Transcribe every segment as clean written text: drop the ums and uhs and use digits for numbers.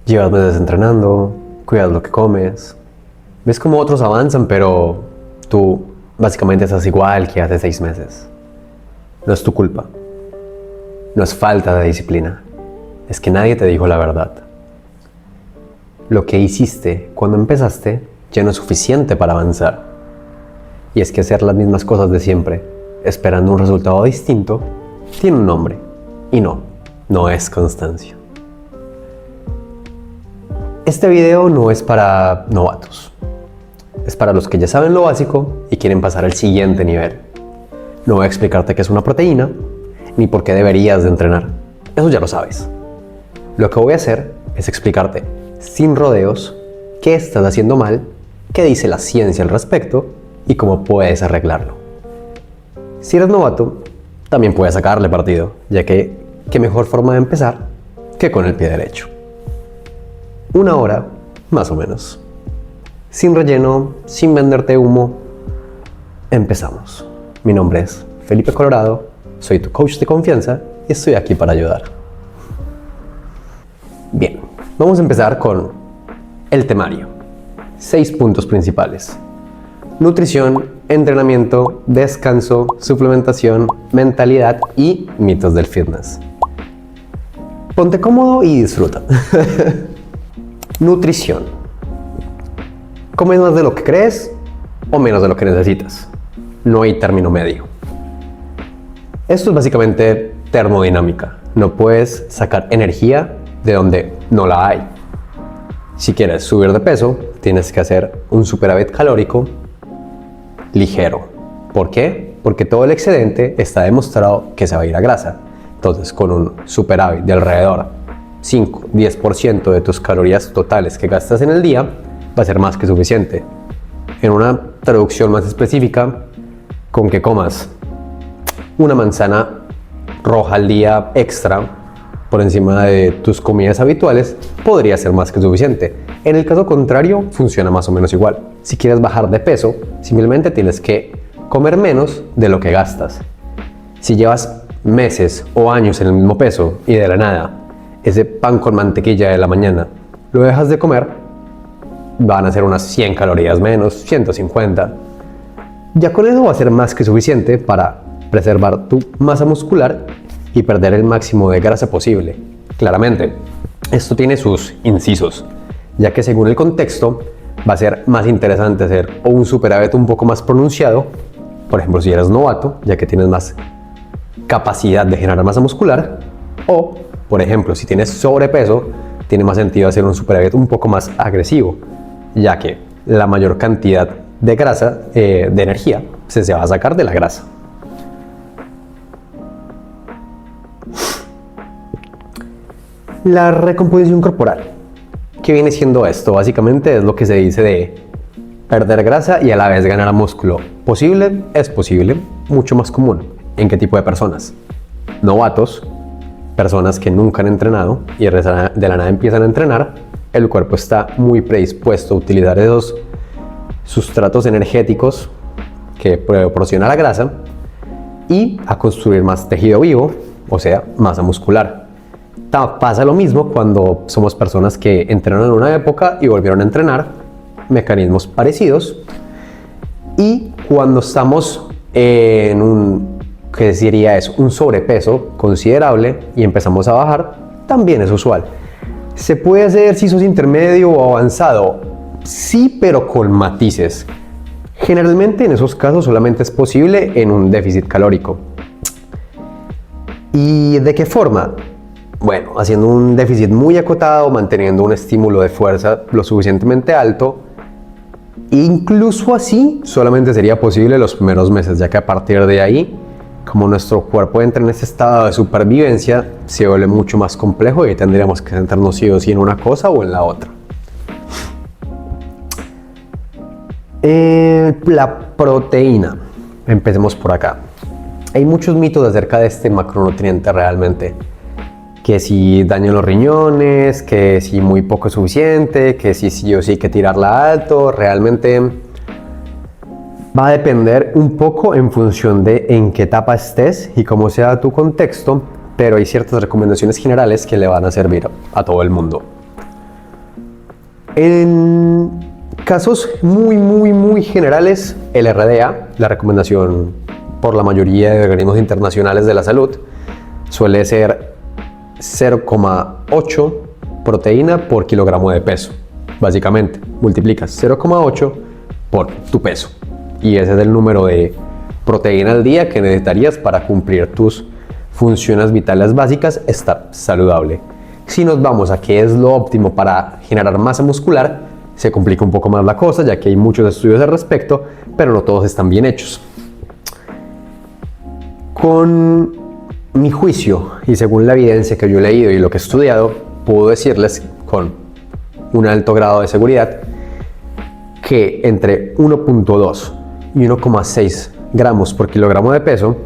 Llevas meses entrenando, cuidas lo que comes, ves cómo otros avanzan, pero tú básicamente estás igual que hace 6 meses. No es tu culpa, no es falta de disciplina, es que nadie te dijo la verdad. Lo que hiciste cuando empezaste ya no es suficiente para avanzar. Y es que hacer las mismas cosas de siempre, esperando un resultado distinto, tiene un nombre. Y no es constancia. Este video no es para novatos. Es para los que ya saben lo básico y quieren pasar al siguiente nivel. No voy a explicarte qué es una proteína, ni por qué deberías de entrenar. Eso ya lo sabes. Lo que voy a hacer es explicarte, sin rodeos, qué estás haciendo mal, qué dice la ciencia al respecto y cómo puedes arreglarlo. Si eres novato, también puedes sacarle partido, ya que qué mejor forma de empezar que con el pie derecho. 1 hora, más o menos. Sin relleno, sin venderte humo, empezamos. Mi nombre es Felipe Colorado, soy tu coach de confianza y estoy aquí para ayudar. Bien, vamos a empezar con el temario. 6 puntos principales: nutrición, entrenamiento, descanso, suplementación, mentalidad y mitos del fitness. Ponte cómodo y disfruta. Nutrición. ¿Comes más de lo que crees o menos de lo que necesitas? No hay término medio. Esto es básicamente termodinámica. No puedes sacar energía de donde no la hay. Si quieres subir de peso, tienes que hacer un superávit calórico ligero. ¿Por qué? Porque todo el excedente está demostrado que se va a ir a grasa. Entonces, con un superávit de alrededor 5-10% de tus calorías totales que gastas en el día, va a ser más que suficiente. En una traducción más específica, con que comas una manzana roja al día extra por encima de tus comidas habituales, podría ser más que suficiente. En el caso contrario, funciona más o menos igual. Si quieres bajar de peso, simplemente tienes que comer menos de lo que gastas. Si llevas meses o años en el mismo peso y de la nada ese pan con mantequilla de la mañana lo dejas de comer, van a ser unas 100 calorías menos, 150. Ya con eso va a ser más que suficiente para preservar tu masa muscular y perder el máximo de grasa posible. Claramente, esto tiene sus incisos, ya que según el contexto va a ser más interesante hacer o un superávit un poco más pronunciado, por ejemplo si eres novato, ya que tienes más capacidad de generar masa muscular, o por ejemplo si tienes sobrepeso, tiene más sentido hacer un superávit un poco más agresivo, ya que la mayor cantidad de grasa, de energía, se va a sacar de la grasa. La recomposición corporal. ¿Qué viene siendo esto? Básicamente es lo que se dice de perder grasa y a la vez ganar músculo. ¿Posible? Es posible. Mucho más común. ¿En qué tipo de personas? Novatos, personas que nunca han entrenado y de la nada empiezan a entrenar. El cuerpo está muy predispuesto a utilizar esos sustratos energéticos que proporciona la grasa y a construir más tejido vivo, o sea, masa muscular. Pasa lo mismo cuando somos personas que entrenaron en una época y volvieron a entrenar, mecanismos parecidos. Y cuando estamos en un sobrepeso considerable y empezamos a bajar, también es usual. ¿Se puede hacer ejercicios intermedio o avanzado? Sí, pero con matices. Generalmente en esos casos solamente es posible en un déficit calórico. ¿Y de qué forma? Bueno, haciendo un déficit muy acotado, manteniendo un estímulo de fuerza lo suficientemente alto. Incluso así, solamente sería posible los primeros meses, ya que a partir de ahí, como nuestro cuerpo entra en este estado de supervivencia, se vuelve mucho más complejo y tendríamos que centrarnos sí o sí en una cosa o en la otra. La proteína. Empecemos por acá. Hay muchos mitos acerca de este macronutriente realmente. Que si daña los riñones, que si muy poco es suficiente, que si sí o sí hay que tirarla alto. Realmente va a depender un poco en función de en qué etapa estés y cómo sea tu contexto, pero hay ciertas recomendaciones generales que le van a servir a todo el mundo. En casos muy generales, el RDA, la recomendación por la mayoría de organismos internacionales de la salud, suele ser 0,8 proteína por kilogramo de peso. Básicamente, multiplicas 0,8 por tu peso. Y ese es el número de proteína al día que necesitarías para cumplir tus funciones vitales básicas, estar saludable. Si nos vamos a qué es lo óptimo para generar masa muscular, se complica un poco más la cosa, ya que hay muchos estudios al respecto, pero no todos están bien hechos. Con mi juicio, y según la evidencia que yo he leído y lo que he estudiado, puedo decirles con un alto grado de seguridad que entre 1.2 y 1,6 gramos por kilogramo de peso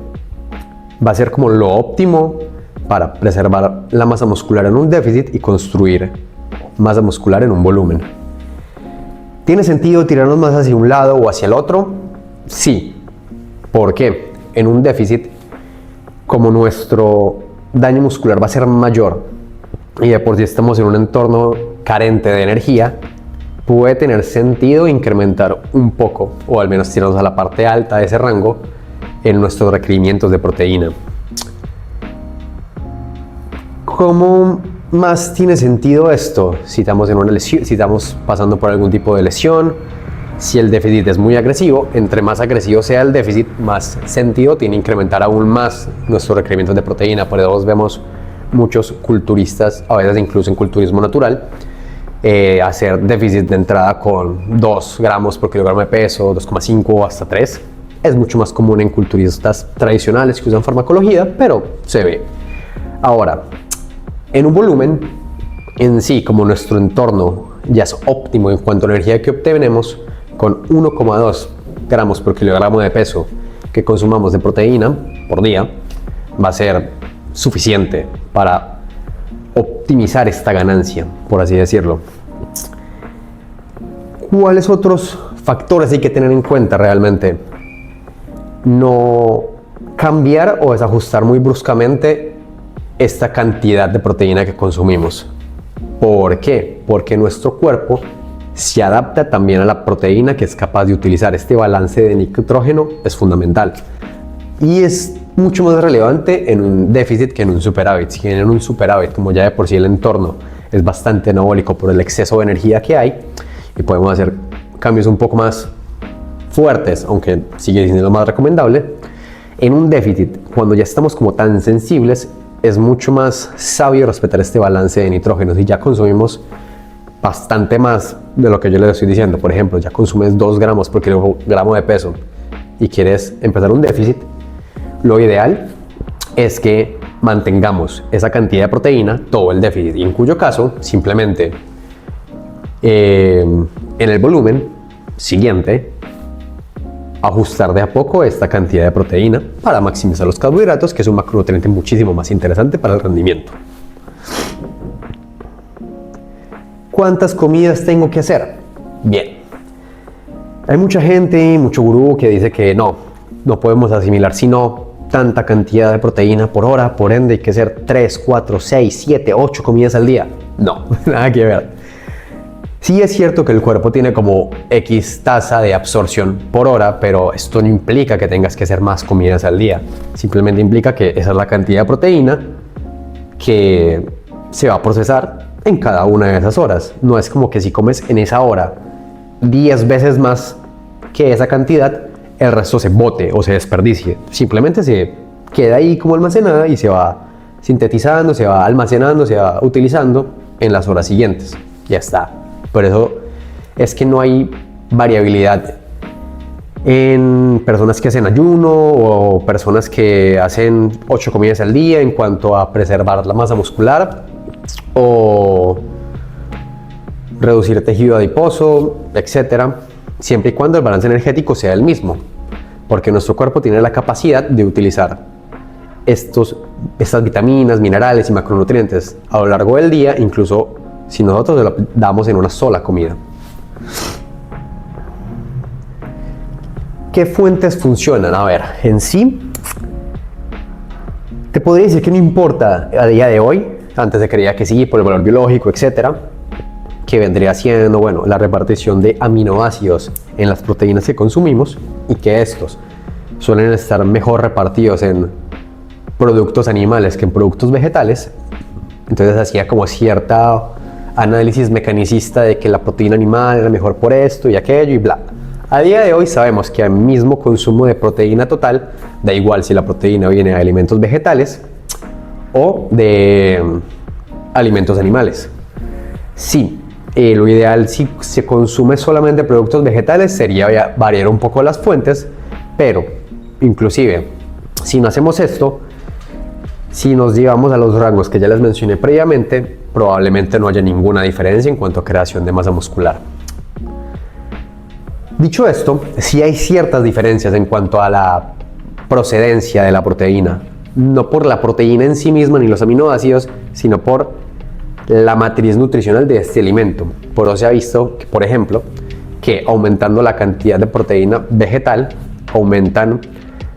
va a ser como lo óptimo para preservar la masa muscular en un déficit y construir masa muscular en un volumen. ¿Tiene sentido tirarnos más hacia un lado o hacia el otro? Sí. ¿Por qué? En un déficit, como nuestro daño muscular va a ser mayor y de por sí estamos en un entorno carente de energía, puede tener sentido incrementar un poco, o al menos tirarnos a la parte alta de ese rango, en nuestros requerimientos de proteína. ¿Cómo más tiene sentido esto? Si estamos en una lesión, si estamos pasando por algún tipo de lesión, si el déficit es muy agresivo, entre más agresivo sea el déficit, más sentido tiene incrementar aún más nuestros requerimientos de proteína. Por eso vemos muchos culturistas, a veces incluso en culturismo natural, hacer déficit de entrada con 2 gramos por kilogramo de peso, 2,5 o hasta 3. Es mucho más común en culturistas tradicionales que usan farmacología, pero se ve. Ahora, en un volumen en sí, como nuestro entorno ya es óptimo en cuanto a la energía que obtenemos, con 1,2 gramos por kilogramo de peso que consumamos de proteína por día, va a ser suficiente para optimizar esta ganancia, por así decirlo. ¿Cuáles otros factores hay que tener en cuenta realmente? No cambiar o desajustar muy bruscamente esta cantidad de proteína que consumimos. ¿Por qué? Porque nuestro cuerpo se adapta también a la proteína que es capaz de utilizar. Este balance de nitrógeno es fundamental y es mucho más relevante en un déficit que en un superávit. Si en un superávit, como ya de por sí el entorno es bastante anabólico por el exceso de energía que hay, y podemos hacer cambios un poco más fuertes, aunque sigue siendo lo más recomendable, en un déficit, cuando ya estamos como tan sensibles, es mucho más sabio respetar este balance de nitrógenos. Y ya consumimos bastante más de lo que yo les estoy diciendo. Por ejemplo, ya consumes 2 gramos por kilogramo de peso y quieres empezar un déficit, lo ideal es que mantengamos esa cantidad de proteína todo el déficit, y en cuyo caso simplemente en el volumen siguiente ajustar de a poco esta cantidad de proteína para maximizar los carbohidratos, que es un macronutriente muchísimo más interesante para el rendimiento. ¿Cuántas comidas tengo que hacer? Bien, hay mucha gente, mucho gurú que dice que no podemos asimilar sino tanta cantidad de proteína por hora, por ende hay que hacer 3, 4, 6, 7, 8 comidas al día. No, nada que ver. Sí es cierto que el cuerpo tiene como X tasa de absorción por hora, pero esto no implica que tengas que hacer más comidas al día. Simplemente implica que esa es la cantidad de proteína que se va a procesar en cada una de esas horas. No es como que si comes en esa hora 10 veces más que esa cantidad, el resto se bote o se desperdicie. Simplemente se queda ahí como almacenada y se va sintetizando, se va almacenando, se va utilizando en las horas siguientes. Ya está. Por eso es que no hay variabilidad en personas que hacen ayuno o personas que hacen 8 comidas al día en cuanto a preservar la masa muscular o reducir tejido adiposo, etc. Siempre y cuando el balance energético sea el mismo, porque nuestro cuerpo tiene la capacidad de utilizar estas vitaminas, minerales y macronutrientes a lo largo del día, incluso si nosotros lo damos en una sola comida. ¿Qué fuentes funcionan? A ver, en sí, te podría decir que no importa a día de hoy. Antes se creía que sí, por el valor biológico, etc. que vendría siendo, bueno, la repartición de aminoácidos en las proteínas que consumimos y que estos suelen estar mejor repartidos en productos animales que en productos vegetales. Entonces hacía como cierta análisis mecanicista de que la proteína animal era mejor por esto y aquello y bla. A día de hoy sabemos que al mismo consumo de proteína total, da igual si la proteína viene de alimentos vegetales o de alimentos animales. Sí, lo ideal si se consume solamente productos vegetales sería variar un poco las fuentes, pero inclusive si no hacemos esto, si nos llevamos a los rangos que ya les mencioné previamente, probablemente no haya ninguna diferencia en cuanto a creación de masa muscular. Dicho esto, sí hay ciertas diferencias en cuanto a la procedencia de la proteína, no por la proteína en sí misma ni los aminoácidos, sino por la matriz nutricional de este alimento. Por eso se ha visto, que, por ejemplo, que aumentando la cantidad de proteína vegetal, aumentan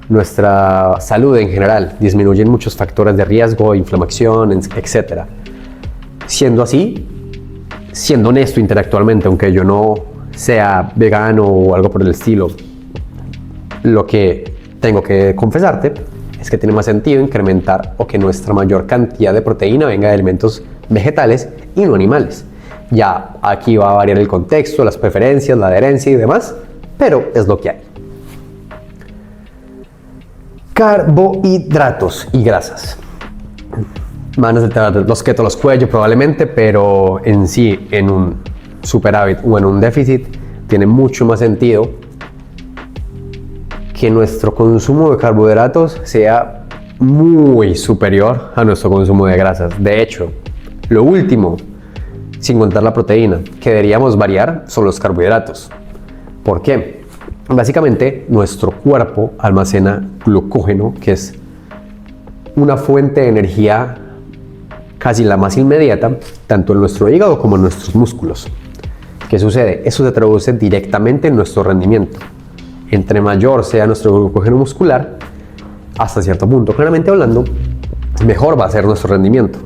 nuestra salud en general, disminuyen muchos factores de riesgo, inflamación, etc. Siendo así, siendo honesto intelectualmente, aunque yo no sea vegano o algo por el estilo, lo que tengo que confesarte es que tiene más sentido incrementar o que nuestra mayor cantidad de proteína venga de alimentos vegetales y no animales. Ya aquí va a variar el contexto, las preferencias, la adherencia y demás, pero es lo que hay. Carbohidratos y grasas. Van a ser los keto, los cuello probablemente, pero en sí, en un superávit o en un déficit, tiene mucho más sentido que nuestro consumo de carbohidratos sea muy superior a nuestro consumo de grasas. De hecho, lo último, sin contar la proteína, que deberíamos variar son los carbohidratos. ¿Por qué? Básicamente, nuestro cuerpo almacena glucógeno, que es una fuente de energía casi la más inmediata, tanto en nuestro hígado como en nuestros músculos. ¿Qué sucede? Eso se traduce directamente en nuestro rendimiento. Entre mayor sea nuestro glucógeno muscular, hasta cierto punto, claramente hablando, mejor va a ser nuestro rendimiento.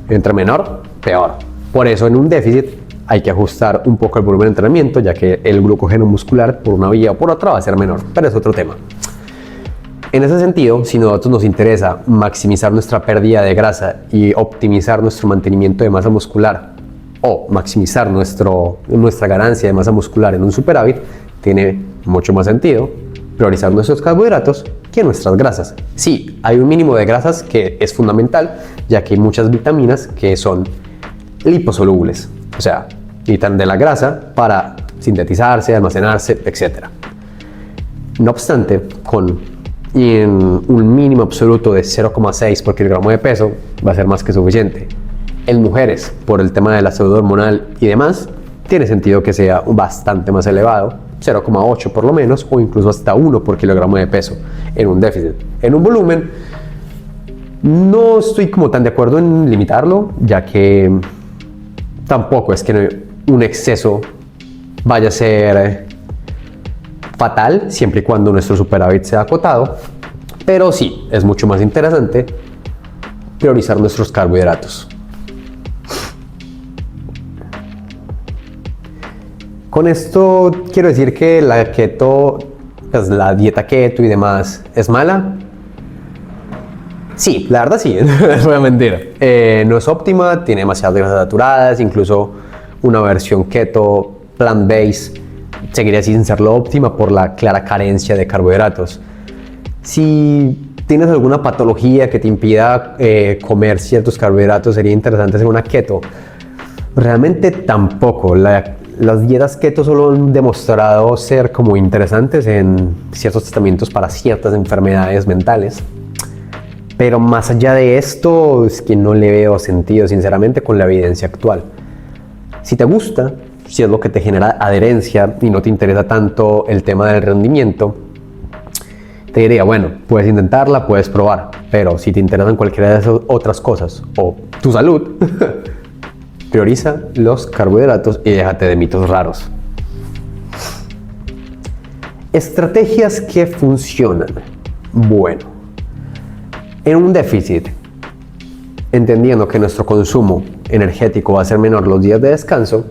Entre menor, peor. Por eso en un déficit hay que ajustar un poco el volumen de entrenamiento, ya que el glucógeno muscular por una vía o por otra va a ser menor, pero es otro tema. En ese sentido, si a nosotros nos interesa maximizar nuestra pérdida de grasa y optimizar nuestro mantenimiento de masa muscular o maximizar nuestra ganancia de masa muscular en un superávit, tiene mucho más sentido priorizar nuestros carbohidratos que nuestras grasas. Sí, hay un mínimo de grasas que es fundamental, ya que hay muchas vitaminas que son liposolubles, o sea, necesitan de la grasa para sintetizarse, almacenarse, etc. No obstante, con un mínimo absoluto de 0,6 por kilogramo de peso va a ser más que suficiente. En mujeres, por el tema de la salud hormonal y demás, tiene sentido que sea bastante más elevado, 0,8 por lo menos, o incluso hasta 1 por kilogramo de peso en un déficit. En un volumen, no estoy como tan de acuerdo en limitarlo, ya que tampoco es que un exceso vaya a ser fatal, siempre y cuando nuestro superávit sea acotado, pero sí, es mucho más interesante priorizar nuestros carbohidratos. Con esto quiero decir que la keto, pues la dieta keto y demás, ¿es mala? Sí, la verdad sí, no es una mentira. No es óptima, tiene demasiadas grasas saturadas, incluso una versión keto plant-based seguiría sin ser la óptima por la clara carencia de carbohidratos. Si tienes alguna patología que te impida comer ciertos carbohidratos, sería interesante hacer una keto. Realmente tampoco. Las dietas keto solo han demostrado ser como interesantes en ciertos tratamientos para ciertas enfermedades mentales. Pero más allá de esto, es que no le veo sentido, sinceramente, con la evidencia actual. Si te gusta, si es lo que te genera adherencia y no te interesa tanto el tema del rendimiento, te diría, bueno, puedes intentarla, puedes probar, pero si te interesan cualquiera de esas otras cosas o tu salud, prioriza los carbohidratos y déjate de mitos raros. Estrategias que funcionan. Bueno, en un déficit, entendiendo que nuestro consumo energético va a ser menor los días de descanso,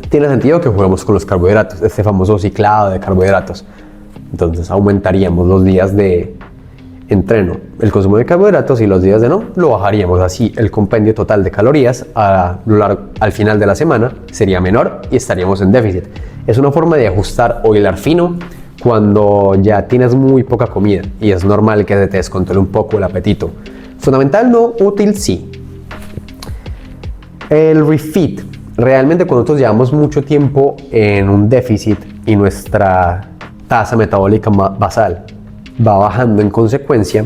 tiene sentido que juguemos con los carbohidratos, este famoso ciclado de carbohidratos. Entonces aumentaríamos los días de entreno, el consumo de carbohidratos, y los días de no lo bajaríamos. Así el compendio total de calorías al final de la semana sería menor y estaríamos en déficit. Es una forma de ajustar o hilar fino cuando ya tienes muy poca comida y es normal que se te descontrole un poco el apetito. Fundamental no, útil sí. El refeed. Realmente cuando nosotros llevamos mucho tiempo en un déficit y nuestra tasa metabólica basal va bajando en consecuencia,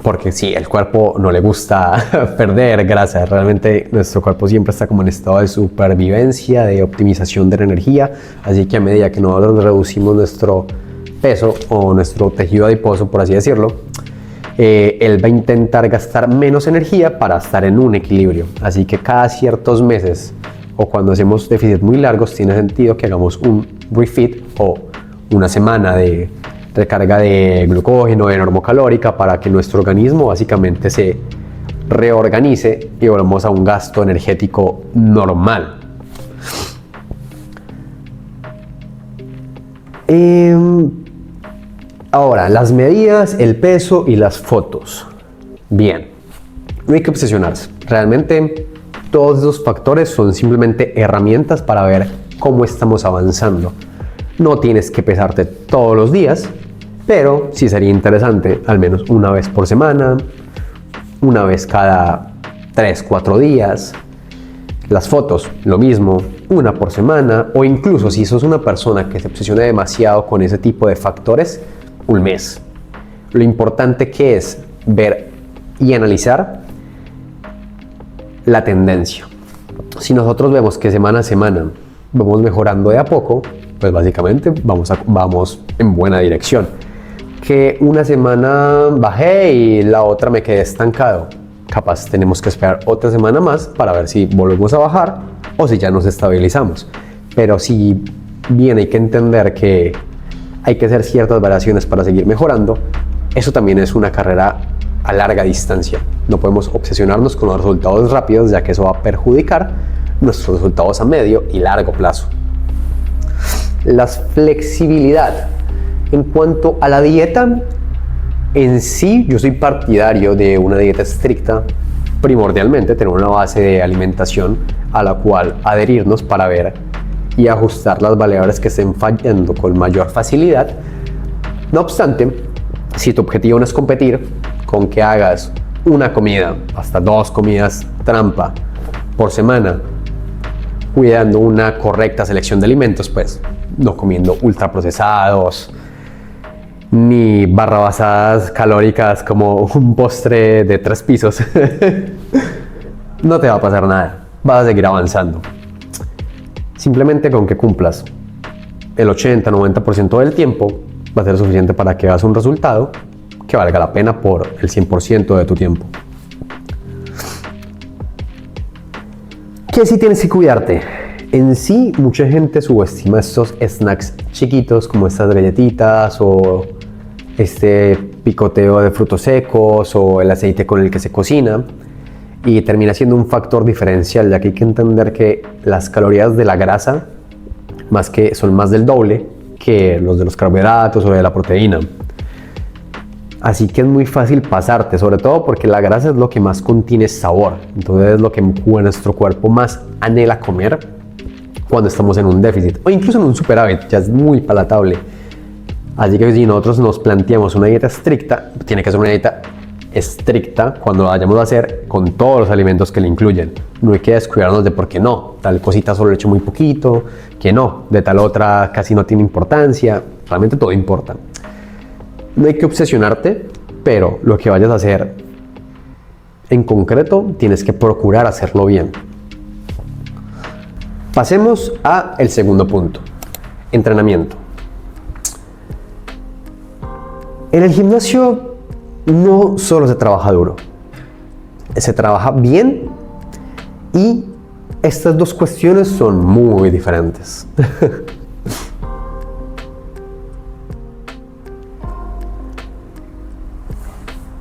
porque sí, el cuerpo no le gusta perder grasa, realmente nuestro cuerpo siempre está como en estado de supervivencia, de optimización de la energía, así que a medida que nosotros reducimos nuestro peso o nuestro tejido adiposo, por así decirlo, él va a intentar gastar menos energía para estar en un equilibrio. Así que cada ciertos meses o cuando hacemos déficits muy largos tiene sentido que hagamos un refeed o una semana de recarga de glucógeno, de normocalórica, para que nuestro organismo básicamente se reorganice y volvamos a un gasto energético normal. Ahora, las medidas, el peso y las fotos. Bien, no hay que obsesionarse. Realmente todos esos factores son simplemente herramientas para ver cómo estamos avanzando. No tienes que pesarte todos los días, pero sí sería interesante al menos una vez por semana, una vez cada 3-4 días. Las fotos, lo mismo, una por semana, o incluso si sos una persona que se obsesiona demasiado con ese tipo de factores, un mes. Lo importante que es ver y analizar la tendencia. Si nosotros vemos que semana a semana vamos mejorando de a poco, pues básicamente vamos en buena dirección. Que una semana bajé y la otra me quedé estancado, capaz tenemos que esperar otra semana más para ver si volvemos a bajar o si ya nos estabilizamos. Pero si bien hay que entender que hay que hacer ciertas variaciones para seguir mejorando, eso también es una carrera a larga distancia. No podemos obsesionarnos con los resultados rápidos, ya que eso va a perjudicar nuestros resultados a medio y largo plazo. La flexibilidad. En cuanto a la dieta en sí, yo soy partidario de una dieta estricta, primordialmente tener una base de alimentación a la cual adherirnos para ver y ajustar las variables que estén fallando con mayor facilidad. No obstante, si tu objetivo no es competir, con que hagas una comida, hasta 2 comidas trampa por semana, cuidando una correcta selección de alimentos, pues no comiendo ultraprocesados, ni barrabasadas calóricas como un postre de 3 pisos, no te va a pasar nada, vas a seguir avanzando. Simplemente con que cumplas el 80-90% del tiempo va a ser suficiente para que hagas un resultado que valga la pena por el 100% de tu tiempo. ¿Qué sí tienes que cuidarte? En sí, mucha gente subestima estos snacks chiquitos como estas galletitas o este picoteo de frutos secos o el aceite con el que se cocina, y termina siendo un factor diferencial, ya que hay que entender que las calorías de la grasa son más del doble que los de los carbohidratos o de la proteína. Así que es muy fácil pasarte, sobre todo porque la grasa es lo que más contiene sabor, entonces es lo que nuestro cuerpo más anhela comer cuando estamos en un déficit o incluso en un superávit, ya es muy palatable. Así que si nosotros nos planteamos una dieta estricta, tiene que ser una dieta estricta cuando lo vayamos a hacer con todos los alimentos que le incluyen. No hay que descuidarnos de por qué no, tal cosita solo le echo muy poquito, que no, de tal otra casi no tiene importancia, realmente todo importa. No hay que obsesionarte, pero lo que vayas a hacer en concreto tienes que procurar hacerlo bien. Pasemos a el segundo punto, entrenamiento. En el gimnasio no solo se trabaja duro, se trabaja bien, y estas dos cuestiones son muy diferentes.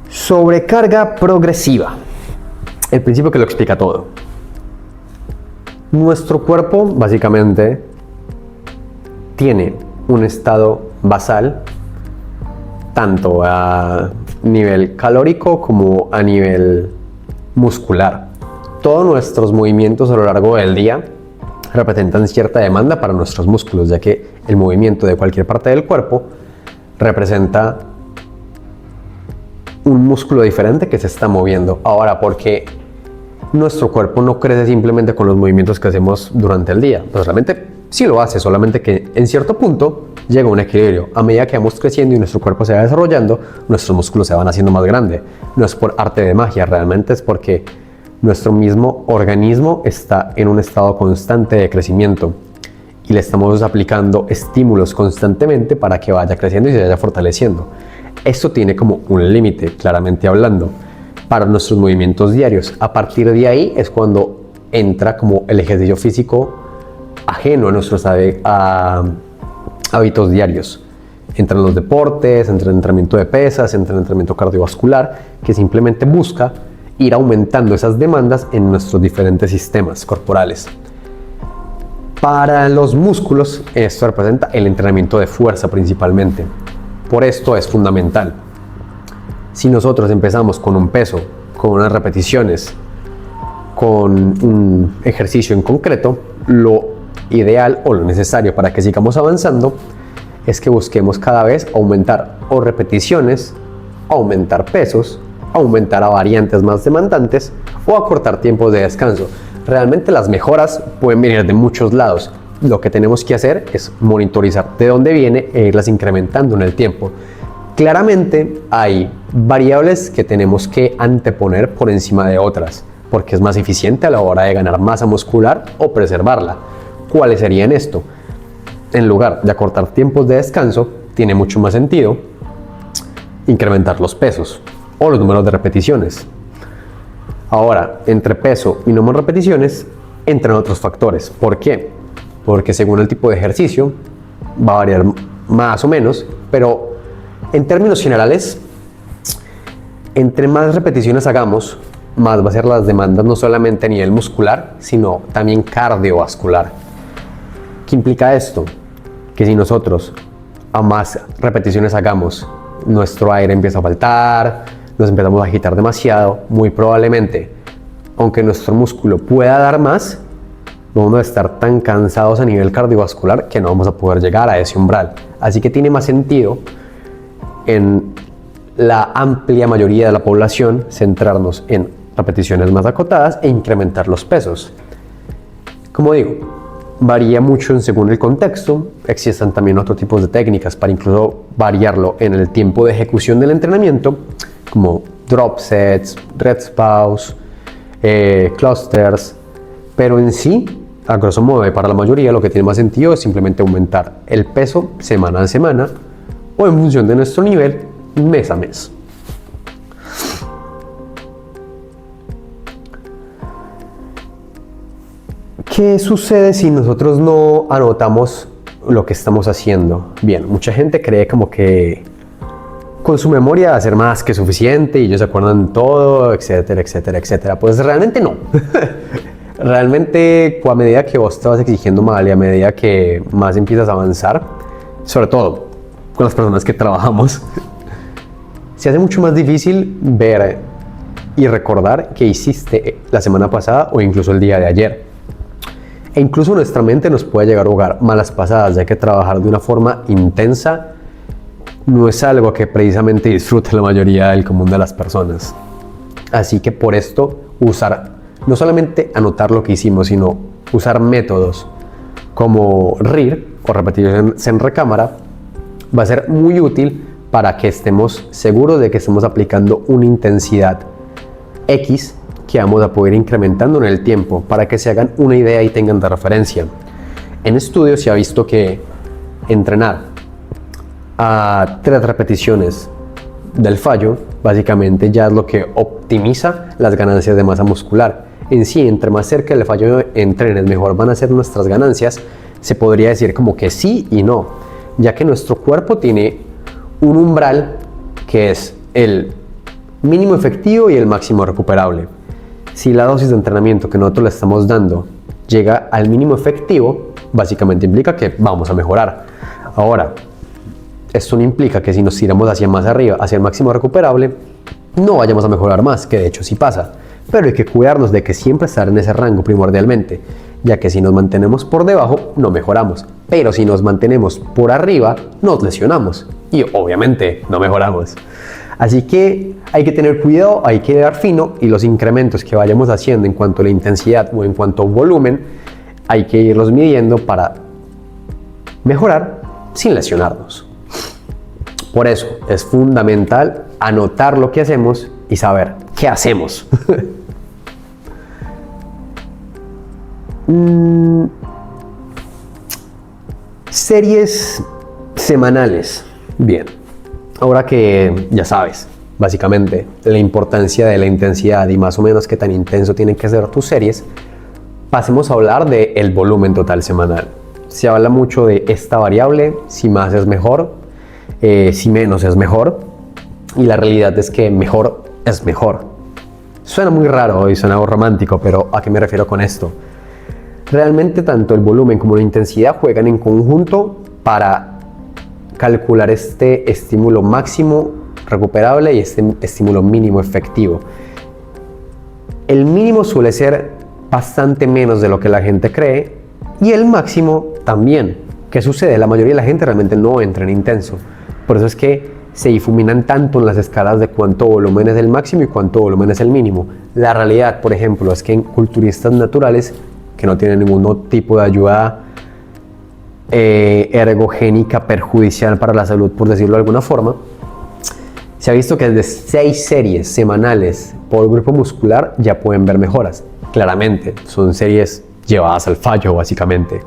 Sobrecarga progresiva. el principio que lo explica todo. Nuestro cuerpo básicamente tiene un estado basal tanto a nivel calórico como a nivel muscular. Todos nuestros movimientos a lo largo del día representan cierta demanda para nuestros músculos, ya que el movimiento de cualquier parte del cuerpo representa un músculo diferente que se está moviendo. Ahora, porque nuestro cuerpo no crece simplemente con los movimientos que hacemos durante el día, pues realmente sí lo hace, solamente que en cierto punto llega un equilibrio. A medida que vamos creciendo y nuestro cuerpo se va desarrollando, nuestros músculos se van haciendo más grandes. No es por arte de magia, realmente es porque nuestro mismo organismo está en un estado constante de crecimiento y le estamos aplicando estímulos constantemente para que vaya creciendo y se vaya fortaleciendo. Esto tiene como un límite, claramente hablando, para nuestros movimientos diarios. A partir de ahí es cuando entra como el ejercicio físico ajeno a nuestros hábitos diarios. Entran los deportes, entra el entrenamiento de pesas, entra el entrenamiento cardiovascular, que simplemente busca ir aumentando esas demandas en nuestros diferentes sistemas corporales. Para los músculos, esto representa el entrenamiento de fuerza principalmente. Por esto es fundamental. Si nosotros empezamos con un peso, con unas repeticiones, con un ejercicio en concreto, lo ideal o lo necesario para que sigamos avanzando es que busquemos cada vez aumentar o repeticiones, aumentar pesos, aumentar a variantes más demandantes o acortar tiempos de descanso. Realmente las mejoras pueden venir de muchos lados. Lo que tenemos que hacer es monitorizar de dónde viene e irlas incrementando en el tiempo. Claramente hay variables que tenemos que anteponer por encima de otras, porque es más eficiente a la hora de ganar masa muscular o preservarla. ¿Cuáles serían esto? En lugar de acortar tiempos de descanso, tiene mucho más sentido incrementar los pesos o los números de repeticiones. Ahora, entre peso y número de repeticiones entran otros factores. ¿Por qué? Porque según el tipo de ejercicio va a variar más o menos, pero en términos generales, entre más repeticiones hagamos, más va a ser las demandas no solamente a nivel muscular, sino también cardiovascular. ¿Qué implica esto? Que si nosotros a más repeticiones hagamos, nuestro aire empieza a faltar, nos empezamos a agitar demasiado, muy probablemente, aunque nuestro músculo pueda dar más, vamos a estar tan cansados a nivel cardiovascular que no vamos a poder llegar a ese umbral. Así que tiene más sentido en la amplia mayoría de la población centrarnos en repeticiones más acotadas e incrementar los pesos. Como digo, varía mucho según el contexto. Existen también otros tipos de técnicas para incluso variarlo en el tiempo de ejecución del entrenamiento, como drop sets, rest pause, clusters, pero en sí, a grosso modo, para la mayoría lo que tiene más sentido es simplemente aumentar el peso semana a semana o en función de nuestro nivel mes a mes. ¿Qué sucede si nosotros no anotamos lo que estamos haciendo? Bien, mucha gente cree como que con su memoria va a ser más que suficiente y ellos se acuerdan todo, etcétera, etcétera, etcétera. Pues realmente no. Realmente, a medida que vos te vas exigiendo más y a medida que más empiezas a avanzar, sobre todo con las personas que trabajamos, se hace mucho más difícil ver y recordar qué hiciste la semana pasada o incluso el día de ayer. E incluso nuestra mente nos puede llegar a jugar malas pasadas, ya que trabajar de una forma intensa no es algo que precisamente disfrute la mayoría del común de las personas. Así que por esto no solamente anotar lo que hicimos, sino usar métodos como RIR o repeticiones en recámara va a ser muy útil para que estemos seguros de que estemos aplicando una intensidad X que vamos a poder ir incrementando en el tiempo para que se hagan una idea y tengan de referencia. En estudios se ha visto que entrenar a 3 repeticiones del fallo básicamente ya es lo que optimiza las ganancias de masa muscular. En sí, entre más cerca del fallo entrenes, mejor van a ser nuestras ganancias. Se podría decir como que sí y no, ya que nuestro cuerpo tiene un umbral que es el mínimo efectivo y el máximo recuperable. Si la dosis de entrenamiento que nosotros le estamos dando llega al mínimo efectivo, básicamente implica que vamos a mejorar. Ahora, esto no implica que si nos tiramos hacia más arriba, hacia el máximo recuperable, no vayamos a mejorar más, que de hecho sí pasa. Pero hay que cuidarnos de que siempre estar en ese rango primordialmente, ya que si nos mantenemos por debajo, no mejoramos. Pero si nos mantenemos por arriba, nos lesionamos y obviamente no mejoramos. Así que hay que tener cuidado, hay que dar fino, y los incrementos que vayamos haciendo en cuanto a la intensidad o en cuanto a volumen, hay que irlos midiendo para mejorar sin lesionarnos. Por eso es fundamental anotar lo que hacemos y saber qué hacemos. Series semanales. Bien, ahora que ya sabes básicamente la importancia de la intensidad y más o menos qué tan intenso tienen que ser tus series, pasemos a hablar del volumen total semanal. Se habla mucho de esta variable, si más es mejor, si menos es mejor, y la realidad es que mejor es mejor. Suena muy raro y suena romántico, pero ¿a qué me refiero con esto? Realmente tanto el volumen como la intensidad juegan en conjunto para calcular este estímulo máximo recuperable y este estímulo mínimo efectivo. El mínimo suele ser bastante menos de lo que la gente cree, y el máximo también. ¿Qué sucede? La mayoría de la gente realmente no entra en intenso. Por eso es que se difuminan tanto en las escalas de cuánto volumen es el máximo y cuánto volumen es el mínimo. La realidad, por ejemplo, es que en culturistas naturales que no tienen ningún tipo de ayuda ergogénica perjudicial para la salud, por decirlo de alguna forma, se ha visto que desde 6 series semanales por grupo muscular ya pueden ver mejoras. Claramente, son series llevadas al fallo, básicamente.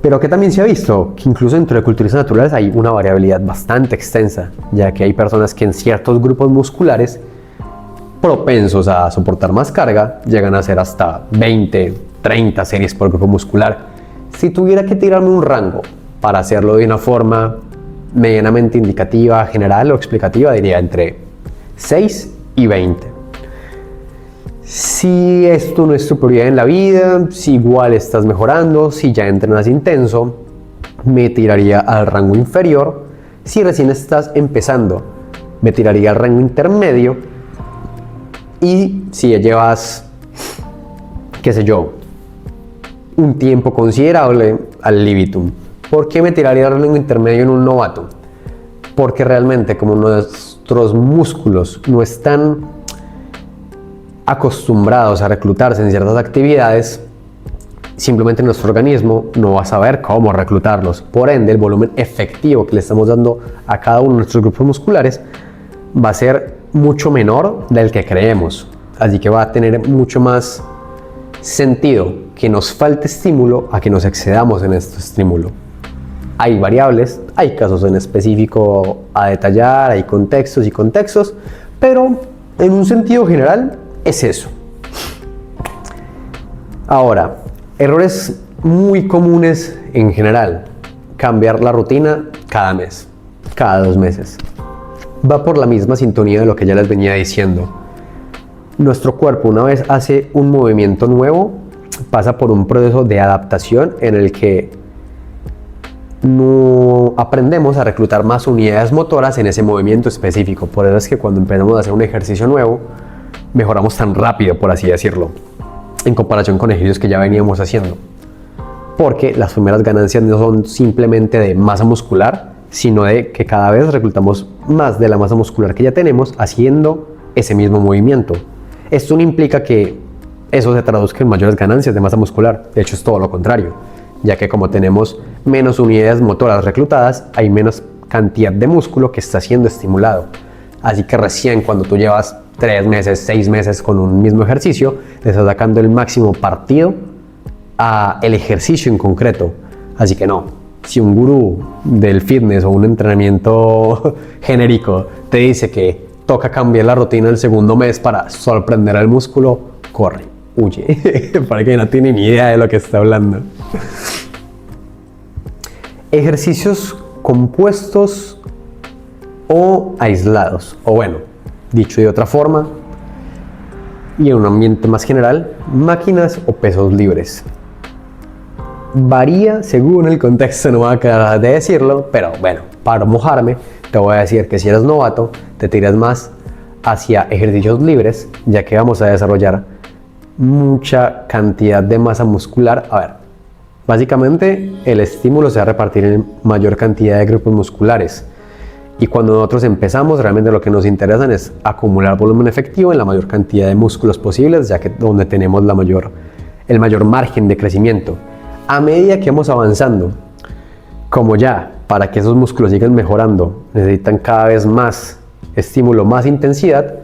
Pero que también se ha visto que incluso dentro de culturistas naturales hay una variabilidad bastante extensa, ya que hay personas que en ciertos grupos musculares propensos a soportar más carga llegan a hacer hasta 20, 30 series por grupo muscular. Si tuviera que tirarme un rango para hacerlo de una forma medianamente indicativa, general o explicativa, diría entre 6 y 20. Si esto no es tu prioridad en la vida, si igual estás mejorando, si ya entrenas intenso, me tiraría al rango inferior. Si recién estás empezando, me tiraría al rango intermedio. Y si ya llevas, qué sé yo, un tiempo considerable, al libitum. ¿Por qué me tiraría al rango intermedio en un novato? Porque realmente, como nuestros músculos no están acostumbrados a reclutarse en ciertas actividades, simplemente nuestro organismo no va a saber cómo reclutarlos. Por ende, el volumen efectivo que le estamos dando a cada uno de nuestros grupos musculares va a ser mucho menor del que creemos. Así que va a tener mucho más sentido que nos falte estímulo a que nos excedamos en este estímulo. Hay variables, hay casos en específico a detallar, hay contextos y contextos, pero en un sentido general es eso. Ahora, errores muy comunes en general: cambiar la rutina cada mes, cada 2 meses. Va por la misma sintonía de lo que ya les venía diciendo. Nuestro cuerpo, una vez hace un movimiento nuevo, pasa por un proceso de adaptación en el que no aprendemos a reclutar más unidades motoras en ese movimiento específico. Por eso es que cuando empezamos a hacer un ejercicio nuevo, mejoramos tan rápido, por así decirlo, en comparación con ejercicios que ya veníamos haciendo. Porque las primeras ganancias no son simplemente de masa muscular, sino de que cada vez reclutamos más de la masa muscular que ya tenemos haciendo ese mismo movimiento. Esto no implica que eso se traduzca en mayores ganancias de masa muscular. De hecho, es todo lo contrario, ya que como tenemos menos unidades motoras reclutadas, hay menos cantidad de músculo que está siendo estimulado. Así que recién cuando tú llevas 3 meses, 6 meses con un mismo ejercicio, le estás sacando el máximo partido al ejercicio en concreto. Así que no, si un gurú del fitness o un entrenamiento genérico te dice que toca cambiar la rutina el segundo mes para sorprender al músculo, corre, huye, para que no tiene ni idea de lo que está hablando. Ejercicios compuestos o aislados, o bueno, dicho de otra forma, y en un ambiente más general, máquinas o pesos libres. Varía según el contexto, no me voy a quedar de decirlo, pero bueno, para mojarme, te voy a decir que si eres novato, te tiras más hacia ejercicios libres, ya que vamos a desarrollar mucha cantidad de masa muscular. A ver, básicamente el estímulo se va a repartir en mayor cantidad de grupos musculares. Y cuando nosotros empezamos, realmente lo que nos interesa es acumular volumen efectivo en la mayor cantidad de músculos posibles, ya que donde tenemos el mayor margen de crecimiento. A medida que vamos avanzando, como ya para que esos músculos sigan mejorando, necesitan cada vez más estímulo, más intensidad,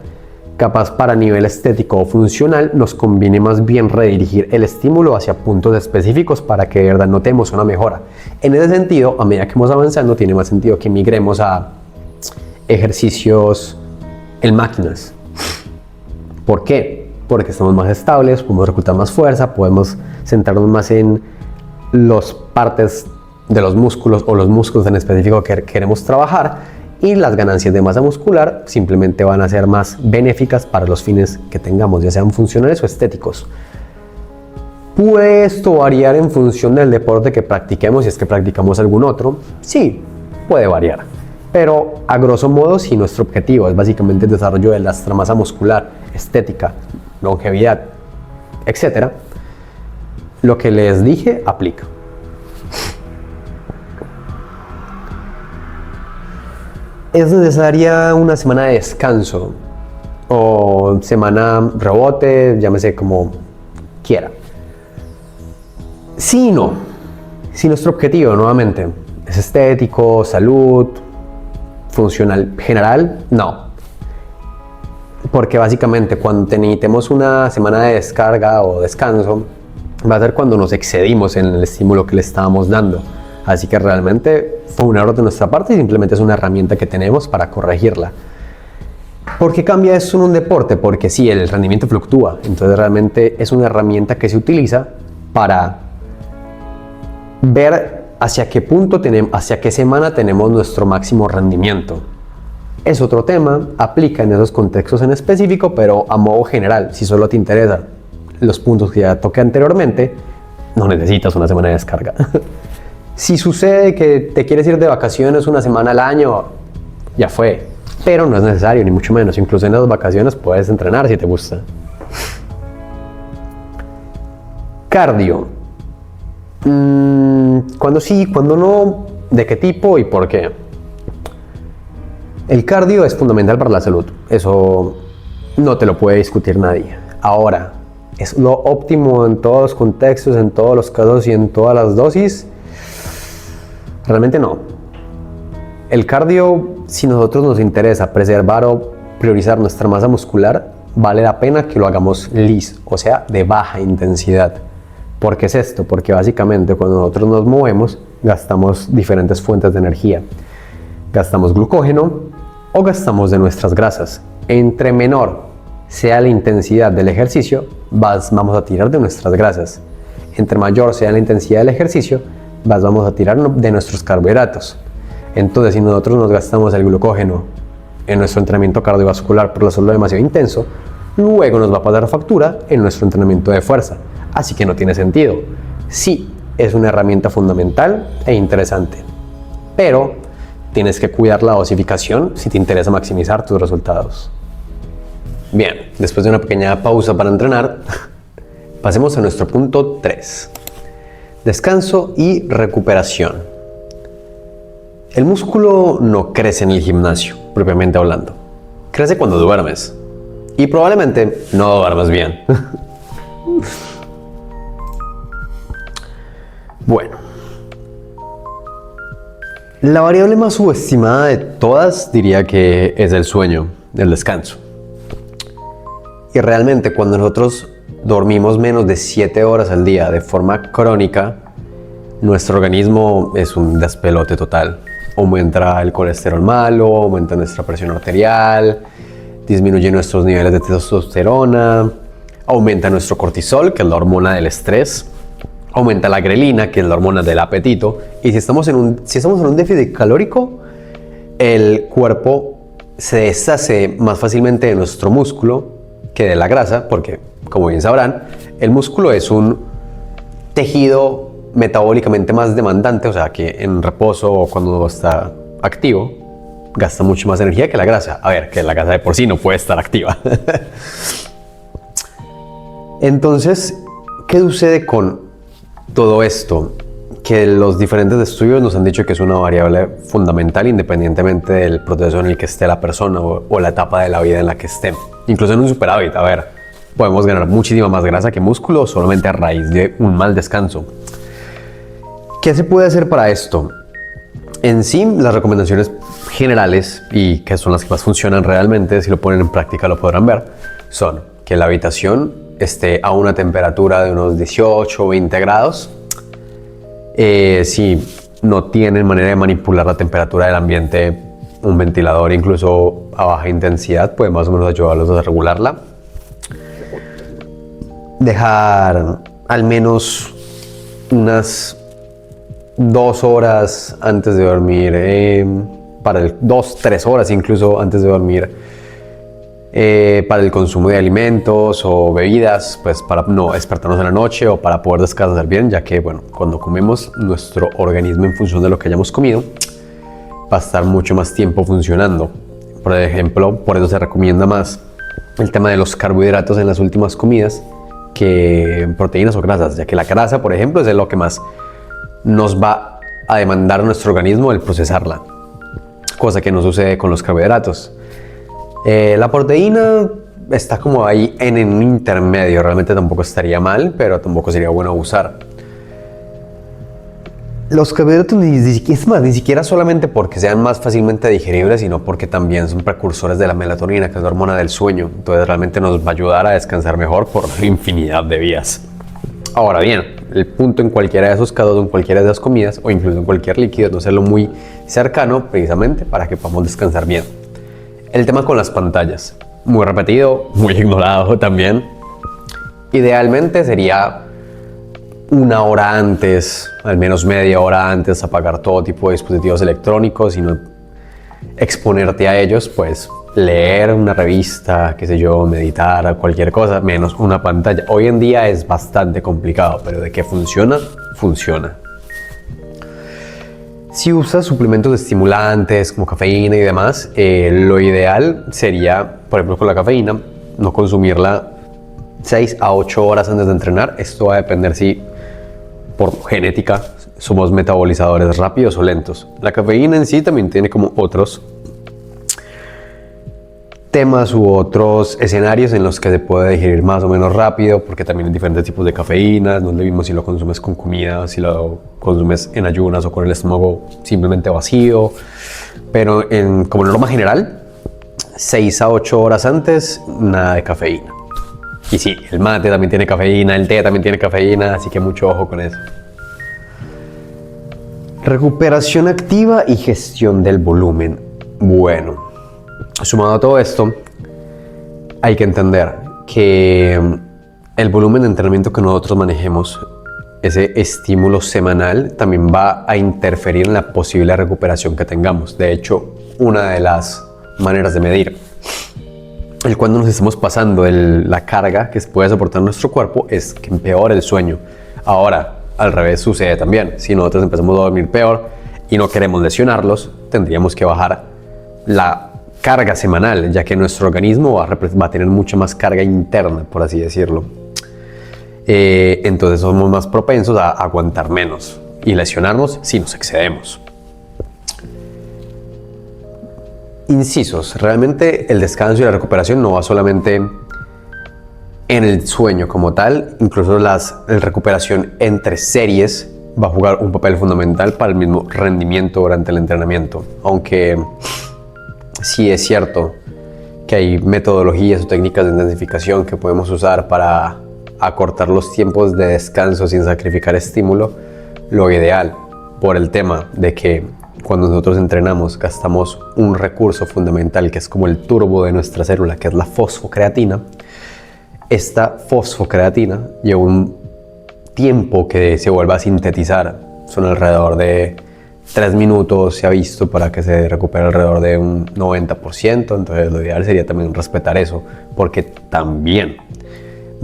capaz para nivel estético o funcional, nos conviene más bien redirigir el estímulo hacia puntos específicos para que de verdad notemos una mejora. En ese sentido, a medida que vamos avanzando, tiene más sentido que migremos a ejercicios en máquinas. ¿Por qué? Porque estamos más estables, podemos reclutar más fuerza, podemos centrarnos más en las partes de los músculos o los músculos en específico que queremos trabajar, y las ganancias de masa muscular simplemente van a ser más benéficas para los fines que tengamos, ya sean funcionales o estéticos. ¿Puede esto variar en función del deporte que practiquemos, si es que practicamos algún otro? Sí, puede variar. Pero a grosso modo, si nuestro objetivo es básicamente el desarrollo de nuestra masa muscular, estética, longevidad, etc., lo que les dije aplica. ¿Es necesaria una semana de descanso o semana rebote, llámese como quiera? Sí y no. Si nuestro objetivo nuevamente es estético, salud, funcional general, no. Porque básicamente cuando necesitemos una semana de descarga o descanso, va a ser cuando nos excedimos en el estímulo que le estábamos dando. Así que realmente fue un error de nuestra parte y simplemente es una herramienta que tenemos para corregirla. ¿Por qué cambia eso en un deporte? Porque sí, el rendimiento fluctúa. Entonces realmente es una herramienta que se utiliza para ver hacia qué punto hacia qué semana tenemos nuestro máximo rendimiento. Es otro tema, aplica en esos contextos en específico, pero a modo general, si solo te interesan los puntos que ya toqué anteriormente, no necesitas una semana de descarga. Si sucede que te quieres ir de vacaciones una semana al año, ya fue, pero no es necesario, ni mucho menos. Incluso en las vacaciones puedes entrenar si te gusta. Cardio. ¿Cuándo sí, cuándo no? ¿De qué tipo y por qué? El cardio es fundamental para la salud, eso no te lo puede discutir nadie. Ahora, ¿es lo óptimo en todos los contextos, en todos los casos y en todas las dosis? Realmente no. El cardio, si a nosotros nos interesa preservar o priorizar nuestra masa muscular, vale la pena que lo hagamos liso, o sea, de baja intensidad. ¿Por qué es esto? Porque básicamente cuando nosotros nos movemos, gastamos diferentes fuentes de energía. Gastamos glucógeno o gastamos de nuestras grasas. Entre menor sea la intensidad del ejercicio, vamos a tirar de nuestras grasas. Entre mayor sea la intensidad del ejercicio, vamos a tirar de nuestros carbohidratos. Entonces, si nosotros nos gastamos el glucógeno en nuestro entrenamiento cardiovascular por hacerlo demasiado intenso, luego nos va a pasar factura en nuestro entrenamiento de fuerza. Así que no tiene sentido. Sí, es una herramienta fundamental e interesante, pero tienes que cuidar la dosificación si te interesa maximizar tus resultados. Bien, después de una pequeña pausa para entrenar, pasemos a nuestro punto 3. Descanso y recuperación. El músculo no crece en el gimnasio, propiamente hablando. Crece cuando duermes. Y probablemente no duermes bien. Bueno. La variable más subestimada de todas diría que es el sueño, el descanso. Y realmente cuando nosotros dormimos menos de 7 horas al día de forma crónica, nuestro organismo es un despelote total. Aumenta el colesterol malo, aumenta nuestra presión arterial, disminuye nuestros niveles de testosterona, aumenta nuestro cortisol, que es la hormona del estrés, aumenta la grelina, que es la hormona del apetito, y si estamos en un déficit calórico, el cuerpo se deshace más fácilmente de nuestro músculo, que de la grasa, porque como bien sabrán, el músculo es un tejido metabólicamente más demandante, o sea que en reposo o cuando está activo gasta mucho más energía que la grasa. A ver, que la grasa de por sí no puede estar activa. Entonces, ¿qué sucede con todo esto? Que los diferentes estudios nos han dicho que es una variable fundamental independientemente del proceso en el que esté la persona o la etapa de la vida en la que esté. Incluso en un superávit, a ver, podemos ganar muchísima más grasa que músculo solamente a raíz de un mal descanso. ¿Qué se puede hacer para esto? En sí, las recomendaciones generales, y que son las que más funcionan realmente, si lo ponen en práctica lo podrán ver, son que la habitación esté a una temperatura de unos 18 o 20 grados. Si no tienen manera de manipular la temperatura del ambiente, un ventilador incluso a baja intensidad puede más o menos ayudarlos a regularla. Dejar al menos unas 2 horas antes de dormir, 2-3 horas incluso antes de dormir, para el consumo de alimentos o bebidas, pues para no despertarnos en la noche o para poder descansar bien, ya que bueno, cuando comemos, nuestro organismo, en función de lo que hayamos comido, va a estar mucho más tiempo funcionando. Por ejemplo, por eso se recomienda más el tema de los carbohidratos en las últimas comidas que proteínas o grasas, ya que la grasa, por ejemplo, es lo que más nos va a demandar nuestro organismo el procesarla, cosa que no sucede con los carbohidratos. La proteína está como ahí en un intermedio, realmente tampoco estaría mal, pero tampoco sería bueno abusar. Los carbohidratos ni siquiera solamente porque sean más fácilmente digeribles, sino porque también son precursores de la melatonina, que es la hormona del sueño. Entonces realmente nos va a ayudar a descansar mejor por infinidad de vías. Ahora bien, el punto en cualquiera de esos casos, en cualquiera de esas comidas o incluso en cualquier líquido, no hacerlo muy cercano precisamente para que podamos descansar bien. El tema con las pantallas, muy repetido, muy ignorado también. Idealmente sería 1 hora antes, al menos media hora antes, apagar todo tipo de dispositivos electrónicos y no exponerte a ellos, pues leer una revista, qué sé yo, meditar, cualquier cosa, menos una pantalla. Hoy en día es bastante complicado, pero de que funciona, funciona. Si usas suplementos estimulantes como cafeína y demás, lo ideal sería, por ejemplo con la cafeína, no consumirla 6 a 8 horas antes de entrenar. Esto va a depender si por genética somos metabolizadores rápidos o lentos. La cafeína en sí también tiene como otros temas u otros escenarios en los que se puede digerir más o menos rápido, porque también hay diferentes tipos de cafeína. No es lo mismo si lo consumes con comida, si lo consumes en ayunas o con el estómago simplemente vacío, pero como norma general, 6 a 8 horas antes, nada de cafeína. Y sí, el mate también tiene cafeína, el té también tiene cafeína, así que mucho ojo con eso. Recuperación activa y gestión del volumen. Bueno, sumado a todo esto, hay que entender que el volumen de entrenamiento que nosotros manejemos, ese estímulo semanal, también va a interferir en la posible recuperación que tengamos. De hecho, una de las maneras de medir el cuando nos estamos pasando la carga que puede soportar nuestro cuerpo es que empeora el sueño. Ahora, al revés sucede también. Si nosotros empezamos a dormir peor y no queremos lesionarlos, tendríamos que bajar la carga semanal, ya que nuestro organismo va a tener mucha más carga interna, por así decirlo. Entonces somos más propensos a aguantar menos y lesionarnos si nos excedemos. Incisos, realmente el descanso y la recuperación no va solamente en el sueño como tal, incluso la recuperación entre series va a jugar un papel fundamental para el mismo rendimiento durante el entrenamiento. Aunque sí es cierto que hay metodologías o técnicas de intensificación que podemos usar para acortar los tiempos de descanso sin sacrificar estímulo, lo ideal, por el tema de que cuando nosotros entrenamos gastamos un recurso fundamental que es como el turbo de nuestra célula, que es la fosfocreatina. Esta fosfocreatina lleva un tiempo que se vuelva a sintetizar, son alrededor de 3 minutos se ha visto para que se recupere alrededor de un 90%, entonces lo ideal sería también respetar eso, porque también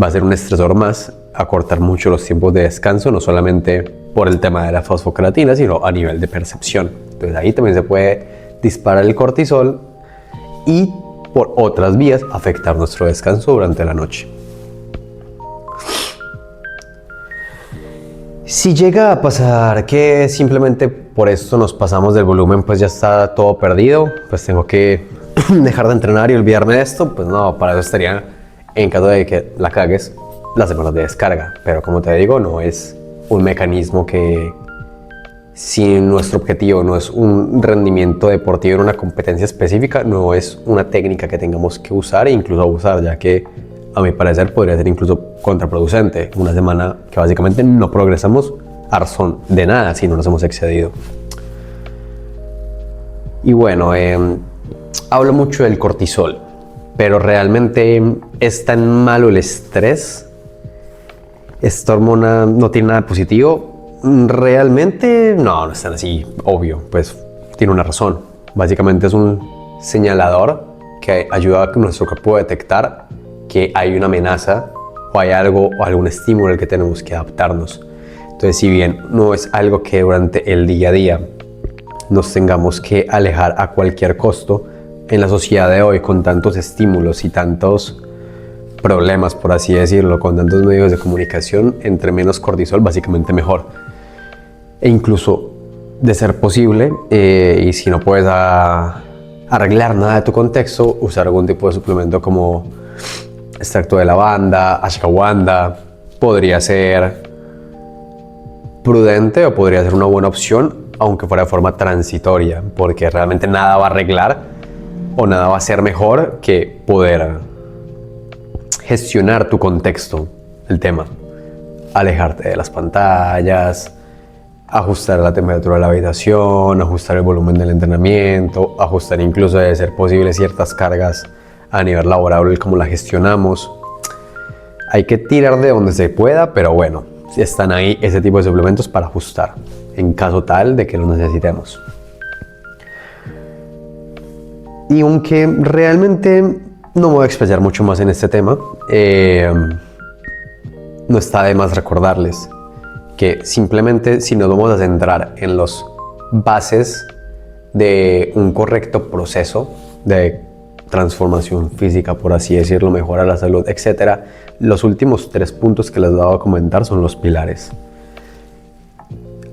va a ser un estresor más acortar mucho los tiempos de descanso, no solamente por el tema de la fosfocreatina, sino a nivel de percepción. Entonces ahí también se puede disparar el cortisol y por otras vías afectar nuestro descanso durante la noche. Si llega a pasar que simplemente por esto nos pasamos del volumen, pues ya está todo perdido, pues tengo que dejar de entrenar y olvidarme de esto, pues no, para eso estaría, en caso de que la cagues, las semanas de descarga. Pero como te digo, no es un mecanismo que, si nuestro objetivo no es un rendimiento deportivo en una competencia específica, no es una técnica que tengamos que usar e incluso abusar, ya que a mi parecer podría ser incluso contraproducente. Una semana que básicamente no progresamos a razón de nada si no nos hemos excedido. Y bueno, hablo mucho del cortisol, pero realmente es tan malo el estrés. Esta hormona no tiene nada de positivo. Realmente no es tan así, obvio, pues tiene una razón. Básicamente es un señalador que ayuda a que nuestro cuerpo detectar que hay una amenaza o hay algo o algún estímulo al que tenemos que adaptarnos. Entonces, si bien no es algo que durante el día a día nos tengamos que alejar a cualquier costo, en la sociedad de hoy, con tantos estímulos y tantos problemas, por así decirlo, con tantos medios de comunicación, entre menos cortisol, básicamente mejor. E incluso, de ser posible, y si no puedes arreglar nada de tu contexto, usar algún tipo de suplemento como extracto de lavanda, ashwagandha, podría ser prudente o podría ser una buena opción, aunque fuera de forma transitoria, porque realmente nada va a arreglar o nada va a ser mejor que poder gestionar tu contexto, el tema, alejarte de las pantallas, ajustar la temperatura de la habitación, ajustar el volumen del entrenamiento, ajustar incluso, de ser posible, ciertas cargas a nivel laboral, como la gestionamos. Hay que tirar de donde se pueda, pero bueno, están ahí ese tipo de suplementos para ajustar en caso tal de que los necesitemos. Y aunque realmente no me voy a explayar mucho más en este tema, no está de más recordarles que simplemente, si nos vamos a centrar en las bases de un correcto proceso de transformación física, por así decirlo, mejora la salud, etc., los últimos 3 puntos que les voy a comentar son los pilares.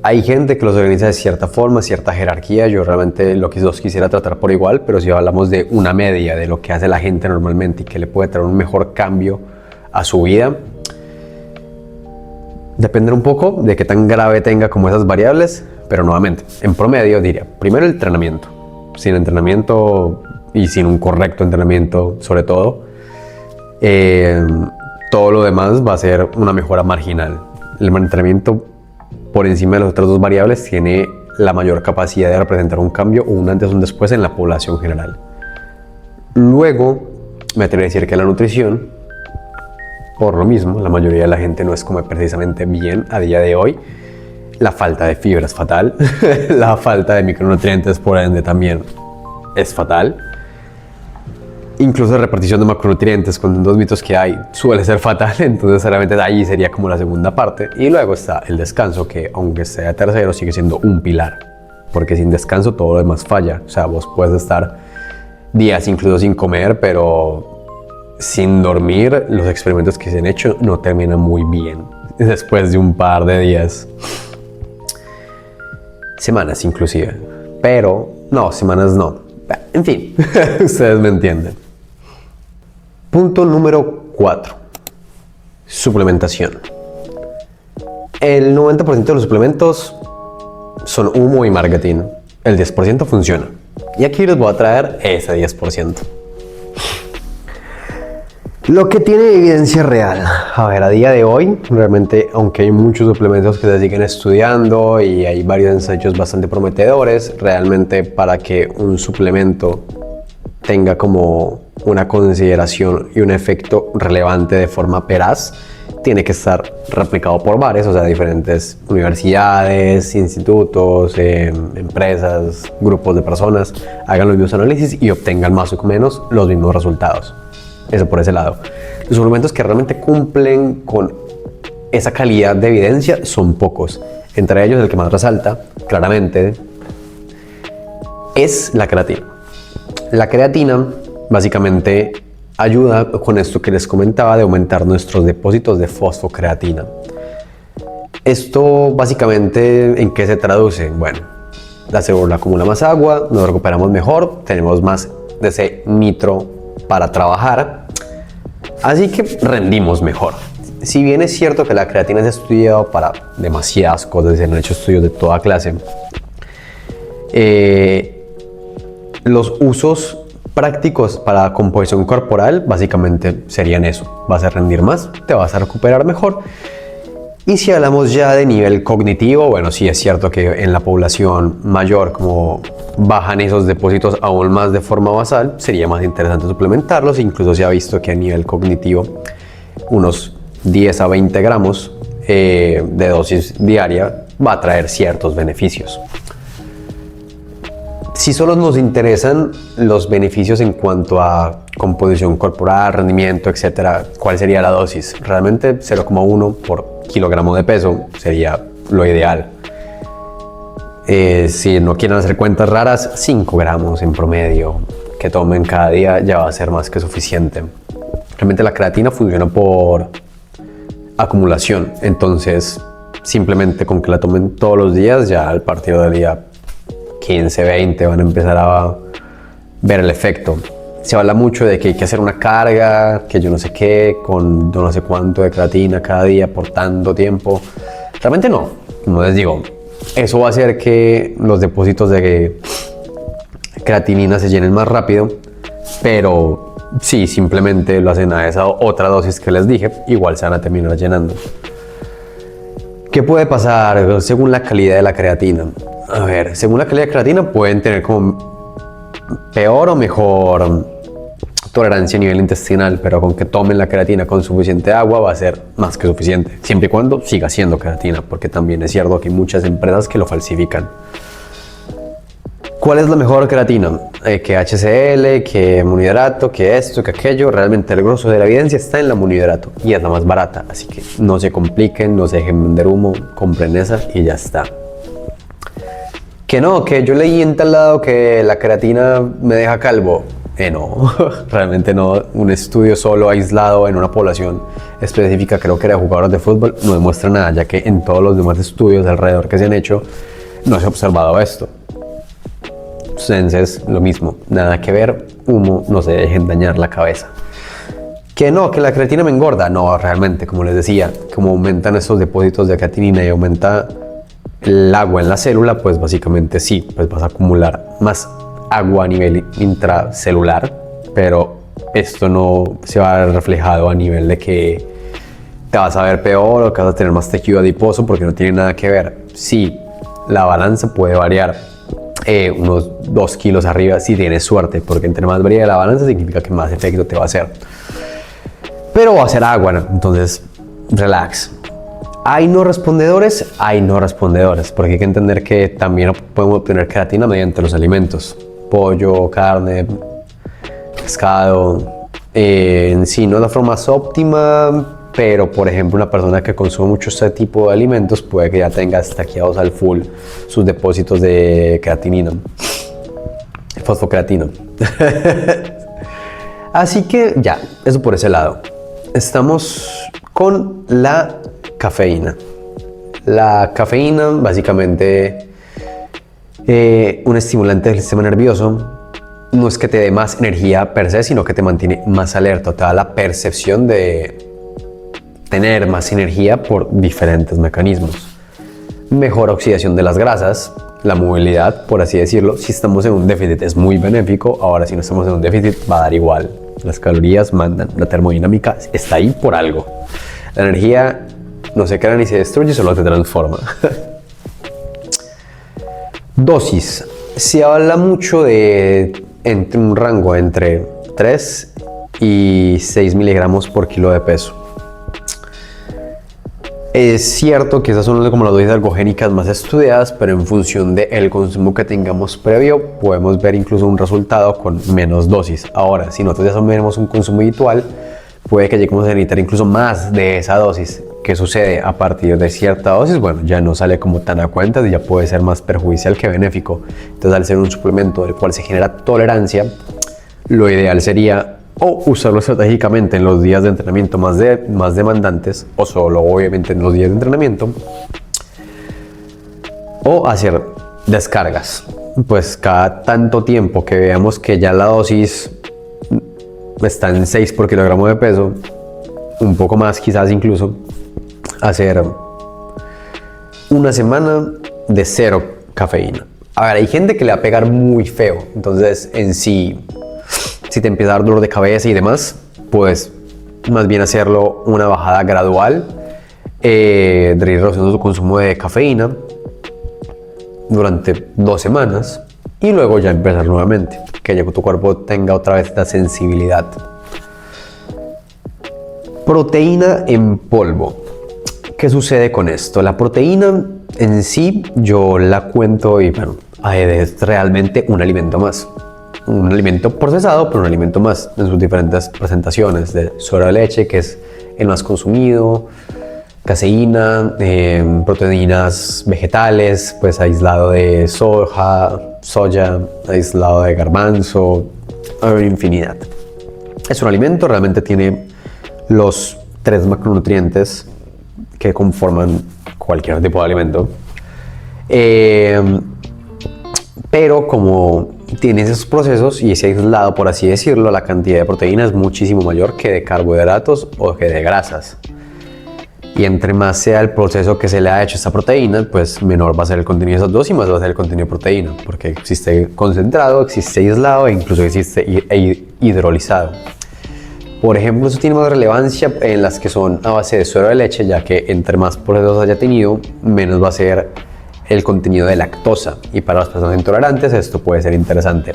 Hay gente que los organiza de cierta forma, cierta jerarquía. Yo realmente los quisiera tratar por igual, pero si hablamos de una media de lo que hace la gente normalmente y que le puede traer un mejor cambio a su vida, depende un poco de qué tan grave tenga como esas variables, pero nuevamente, en promedio diría, primero el entrenamiento. Sin entrenamiento y sin un correcto entrenamiento, sobre todo, todo lo demás va a ser una mejora marginal. El entrenamiento, por encima de las otras 2 variables, tiene la mayor capacidad de representar un cambio o un antes o un después en la población general. Luego, me atrevo a decir que la nutrición, por lo mismo, la mayoría de la gente no es come precisamente bien a día de hoy. La falta de fibra es fatal, la falta de micronutrientes, por ende, también es fatal. Incluso la repartición de macronutrientes, con 2 mitos que hay, suele ser fatal, entonces realmente ahí sería como la segunda parte. Y luego está el descanso, que aunque sea tercero, sigue siendo un pilar, porque sin descanso todo lo demás falla. O sea, vos puedes estar días incluso sin comer, pero sin dormir, los experimentos que se han hecho no terminan muy bien después de un par de días, semanas inclusive, pero no, semanas no, en fin, ustedes me entienden. Punto número 4, suplementación. El 90% de los suplementos son humo y marketing, el 10% funciona, y aquí les voy a traer ese 10%. Lo que tiene evidencia real. A ver, a día de hoy, realmente, aunque hay muchos suplementos que se siguen estudiando y hay varios ensayos bastante prometedores, realmente para que un suplemento tenga como una consideración y un efecto relevante de forma veraz, tiene que estar replicado por varios, o sea, diferentes universidades, institutos, empresas, grupos de personas, hagan los mismos análisis y obtengan más o menos los mismos resultados. Eso por ese lado. Los suplementos que realmente cumplen con esa calidad de evidencia son pocos. Entre ellos, el que más resalta, claramente, es la creatina. La creatina, básicamente, ayuda con esto que les comentaba de aumentar nuestros depósitos de fosfocreatina. Esto, básicamente, ¿en qué se traduce? Bueno, la célula acumula más agua, nos recuperamos mejor, tenemos más de ese nitro para trabajar, así que rendimos mejor. Si bien es cierto que la creatina es estudiada para demasiadas cosas, se han hecho estudios de toda clase, los usos prácticos para composición corporal básicamente serían eso: vas a rendir más, te vas a recuperar mejor. Y si hablamos ya de nivel cognitivo, bueno, sí es cierto que en la población mayor, como bajan esos depósitos aún más de forma basal, sería más interesante suplementarlos. Incluso se ha visto que a nivel cognitivo unos 10 a 20 gramos de dosis diaria va a traer ciertos beneficios. Si solo nos interesan los beneficios en cuanto a composición corporal, rendimiento, etcétera, ¿cuál sería la dosis? Realmente 0,1 por kilogramo de peso sería lo ideal. Si no quieren hacer cuentas raras, 5 gramos en promedio que tomen cada día ya va a ser más que suficiente. Realmente la creatina funciona por acumulación, entonces simplemente con que la tomen todos los días, ya al partir del día 15, 20 van a empezar a ver el efecto. Se habla mucho de que hay que hacer una carga, que yo no sé qué, con no sé cuánto de creatina cada día por tanto tiempo. Realmente no, como les digo, eso va a hacer que los depósitos de creatinina se llenen más rápido, pero si simplemente lo hacen a esa otra dosis que les dije, igual se van a terminar llenando. ¿Qué puede pasar según la calidad de la creatina? A ver, según la calidad de creatina pueden tener como peor o mejor tolerancia a nivel intestinal, pero con que tomen la creatina con suficiente agua va a ser más que suficiente, siempre y cuando siga siendo creatina, porque también es cierto que hay muchas empresas que lo falsifican. ¿Cuál es la mejor creatina? Que HCl, que monohidrato, que esto, que aquello. Realmente el grosso de la evidencia está en la monohidrato y es la más barata, así que no se compliquen, no se dejen vender humo, compren esa y ya está. Que no, que yo leí en tal lado que la creatina me deja calvo. No, realmente no. Un estudio solo aislado en una población específica, creo que era jugadores de fútbol, no demuestra nada, ya que en todos los demás estudios alrededor que se han hecho no se ha observado esto. Entonces, lo mismo, nada que ver, humo, no se dejen dañar la cabeza. Que no, que la creatina me engorda. No, realmente, como les decía, como aumentan esos depósitos de creatinina y aumenta el agua en la célula, pues básicamente sí, pues vas a acumular más agua a nivel intracelular, pero esto no se va a ver reflejado a nivel de que te vas a ver peor o que vas a tener más tejido adiposo, porque no tiene nada que ver. Sí, la balanza puede variar unos 2 kilos arriba si tienes suerte, porque entre más varía la balanza significa que más efecto te va a hacer, pero va a ser agua, ¿no? Entonces relax. ¿Hay no respondedores? Hay no respondedores, porque hay que entender que también podemos obtener creatina mediante los alimentos. Pollo, carne, pescado. En sí no es la forma más óptima, pero por ejemplo una persona que consume mucho este tipo de alimentos puede que ya tenga estaqueados al full sus depósitos de creatinina, fosfocreatina. Así que ya, eso por ese lado. Estamos con la cafeína. La cafeína, básicamente, un estimulante del sistema nervioso, no es que te dé más energía per se, sino que te mantiene más alerta, te da la percepción de tener más energía por diferentes mecanismos. Mejor oxidación de las grasas, la movilidad, por así decirlo. Si estamos en un déficit es muy benéfico, ahora si no estamos en un déficit va a dar igual. Las calorías mandan, la termodinámica está ahí por algo. La energía no se crea ni se destruye, solo se transforma. Dosis. Se habla mucho de entre un rango entre 3 y 6 miligramos por kilo de peso. Es cierto que esas son como las dosis algogénicas más estudiadas, pero en función del consumo que tengamos previo, podemos ver incluso un resultado con menos dosis. Ahora, si nosotros ya tenemos un consumo habitual, puede que lleguemos a necesitar incluso más de esa dosis. ¿Qué sucede? A partir de cierta dosis, bueno, ya no sale como tan a cuenta y ya puede ser más perjudicial que benéfico. Entonces, al ser un suplemento del cual se genera tolerancia, lo ideal sería o usarlo estratégicamente en los días de entrenamiento más demandantes, o solo obviamente en los días de entrenamiento, o hacer descargas. Pues cada tanto tiempo que veamos que ya la dosis está en 6 por kilogramo de peso, un poco más quizás incluso, hacer una semana de 0 cafeína. A ver, hay gente que le va a pegar muy feo, entonces en sí, si te empieza a dar dolor de cabeza y demás, pues más bien hacerlo una bajada gradual, de ir reduciendo tu consumo de cafeína durante 2 semanas y luego ya empezar nuevamente, que ya tu cuerpo tenga otra vez la sensibilidad. Proteína en polvo. ¿Qué sucede con esto? La proteína en sí yo la cuento y bueno, es realmente un alimento más. Un alimento procesado, pero un alimento más en sus diferentes presentaciones, de suero de leche, que es el más consumido, caseína, proteínas vegetales, pues aislado de soya, aislado de garbanzo, hay una infinidad. Es un alimento, realmente tiene los 3 macronutrientes que conforman cualquier tipo de alimento, pero como tiene esos procesos y ese aislado, por así decirlo, la cantidad de proteína es muchísimo mayor que de carbohidratos o que de grasas. Y entre más sea el proceso que se le ha hecho a esta proteína, pues menor va a ser el contenido de esas dos y más va a ser el contenido de proteína, porque existe concentrado, existe aislado e incluso existe hidrolizado. Por ejemplo, eso tiene más relevancia en las que son a base de suero de leche, ya que entre más procesos haya tenido, menos va a ser el contenido de lactosa, y para las personas intolerantes esto puede ser interesante.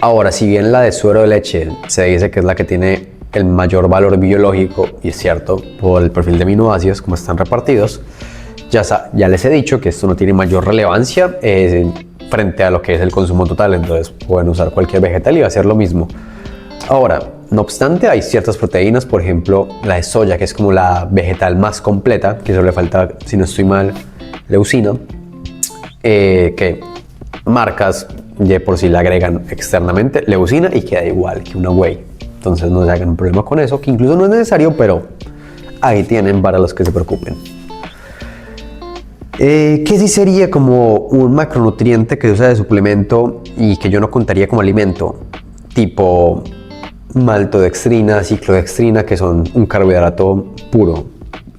Ahora, si bien la de suero de leche se dice que es la que tiene el mayor valor biológico, y es cierto, por el perfil de aminoácidos, como están repartidos, ya les he dicho que esto no tiene mayor relevancia frente a lo que es el consumo total, entonces pueden usar cualquier vegetal y va a ser lo mismo. Ahora, no obstante, hay ciertas proteínas, por ejemplo, la de soya, que es como la vegetal más completa, que solo le falta, si no estoy mal, leucina, que marcas de por sí le agregan externamente leucina y queda igual que una whey. Entonces no se hagan un problema con eso, que incluso no es necesario, pero ahí tienen para los que se preocupen. ¿Qué sí sería como un macronutriente que se usa de suplemento y que yo no contaría como alimento? Tipo maltodextrina, ciclodextrina, que son un carbohidrato puro,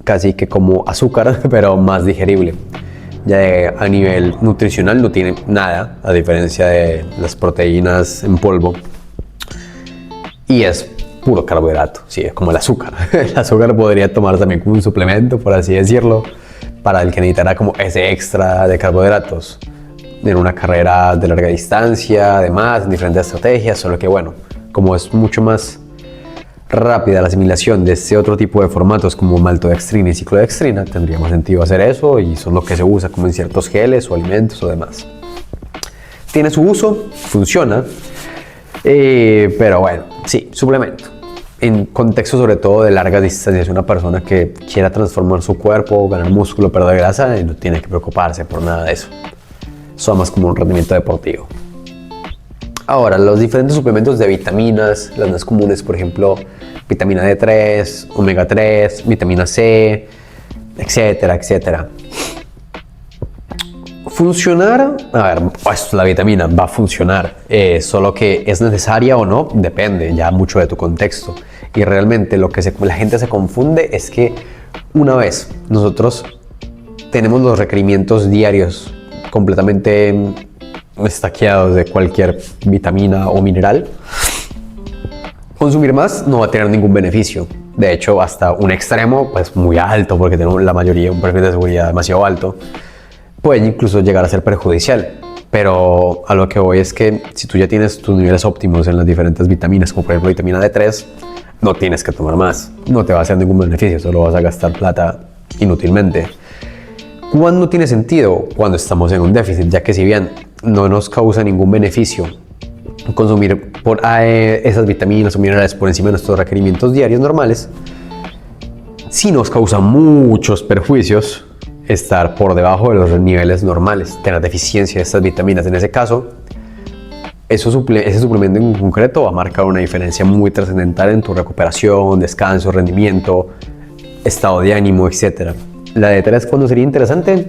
casi que como azúcar, pero más digerible. Ya a nivel nutricional no tiene nada, a diferencia de las proteínas en polvo. Y es puro carbohidrato, sí, es como el azúcar. El azúcar podría tomarse también como un suplemento, por así decirlo, para el que necesitará como ese extra de carbohidratos en una carrera de larga distancia, además, en diferentes estrategias, solo que bueno, como es mucho más rápida la asimilación de este otro tipo de formatos como maltodextrina y ciclodextrina, tendría más sentido hacer eso, y son lo que se usa como en ciertos geles o alimentos o demás. Tiene su uso, funciona, pero bueno, sí, suplemento. En contexto sobre todo de largas distancias, una persona que quiera transformar su cuerpo, ganar músculo, perder grasa, no tiene que preocuparse por nada de eso. Son más como un rendimiento deportivo. Ahora, los diferentes suplementos de vitaminas, las más comunes, por ejemplo, vitamina D3, omega 3, vitamina C, etcétera, etcétera. Funcionar, a ver, pues la vitamina va a funcionar, solo que es necesaria o no, depende ya mucho de tu contexto. Y realmente lo que la gente se confunde es que una vez nosotros tenemos los requerimientos diarios completamente estaqueados de cualquier vitamina o mineral, consumir más no va a tener ningún beneficio. De hecho, hasta un extremo pues muy alto, porque tenemos la mayoría un perfil de seguridad demasiado alto, puede incluso llegar a ser perjudicial. Pero a lo que voy es que si tú ya tienes tus niveles óptimos en las diferentes vitaminas, como por ejemplo vitamina D3, no tienes que tomar más, no te va a hacer ningún beneficio, solo vas a gastar plata inútilmente. ¿Cuándo tiene sentido? Cuando estamos en un déficit, ya que si bien no nos causa ningún beneficio consumir esas vitaminas o minerales por encima de nuestros requerimientos diarios normales, sí nos causa muchos perjuicios estar por debajo de los niveles normales, tener deficiencia de estas vitaminas. En ese caso, ese suplemento en concreto va a marcar una diferencia muy trascendental en tu recuperación, descanso, rendimiento, estado de ánimo, etc. La de 3, ¿cuándo sería interesante?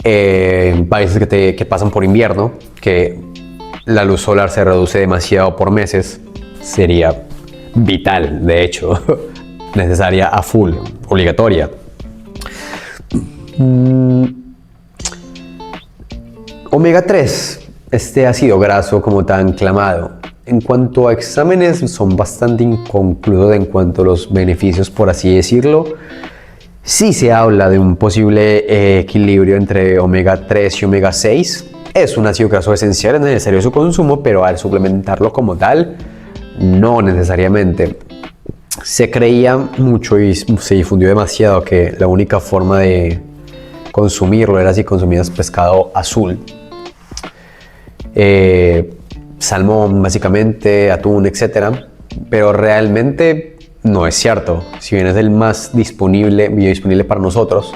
En países que pasan por invierno, que la luz solar se reduce demasiado por meses, sería vital, de hecho, necesaria a full, obligatoria. Omega 3, este ácido graso como tan clamado. En cuanto a exámenes, son bastante inconclusos en cuanto a los beneficios, por así decirlo. Sí se habla de un posible equilibrio entre omega 3 y omega 6. Es un ácido graso esencial, es necesario su consumo, pero al suplementarlo como tal, no necesariamente. Se creía mucho y se difundió demasiado que la única forma de consumirlo era si consumías pescado azul. Salmón, básicamente, atún, etc. Pero realmente no es cierto. Si bien es el más biodisponible para nosotros,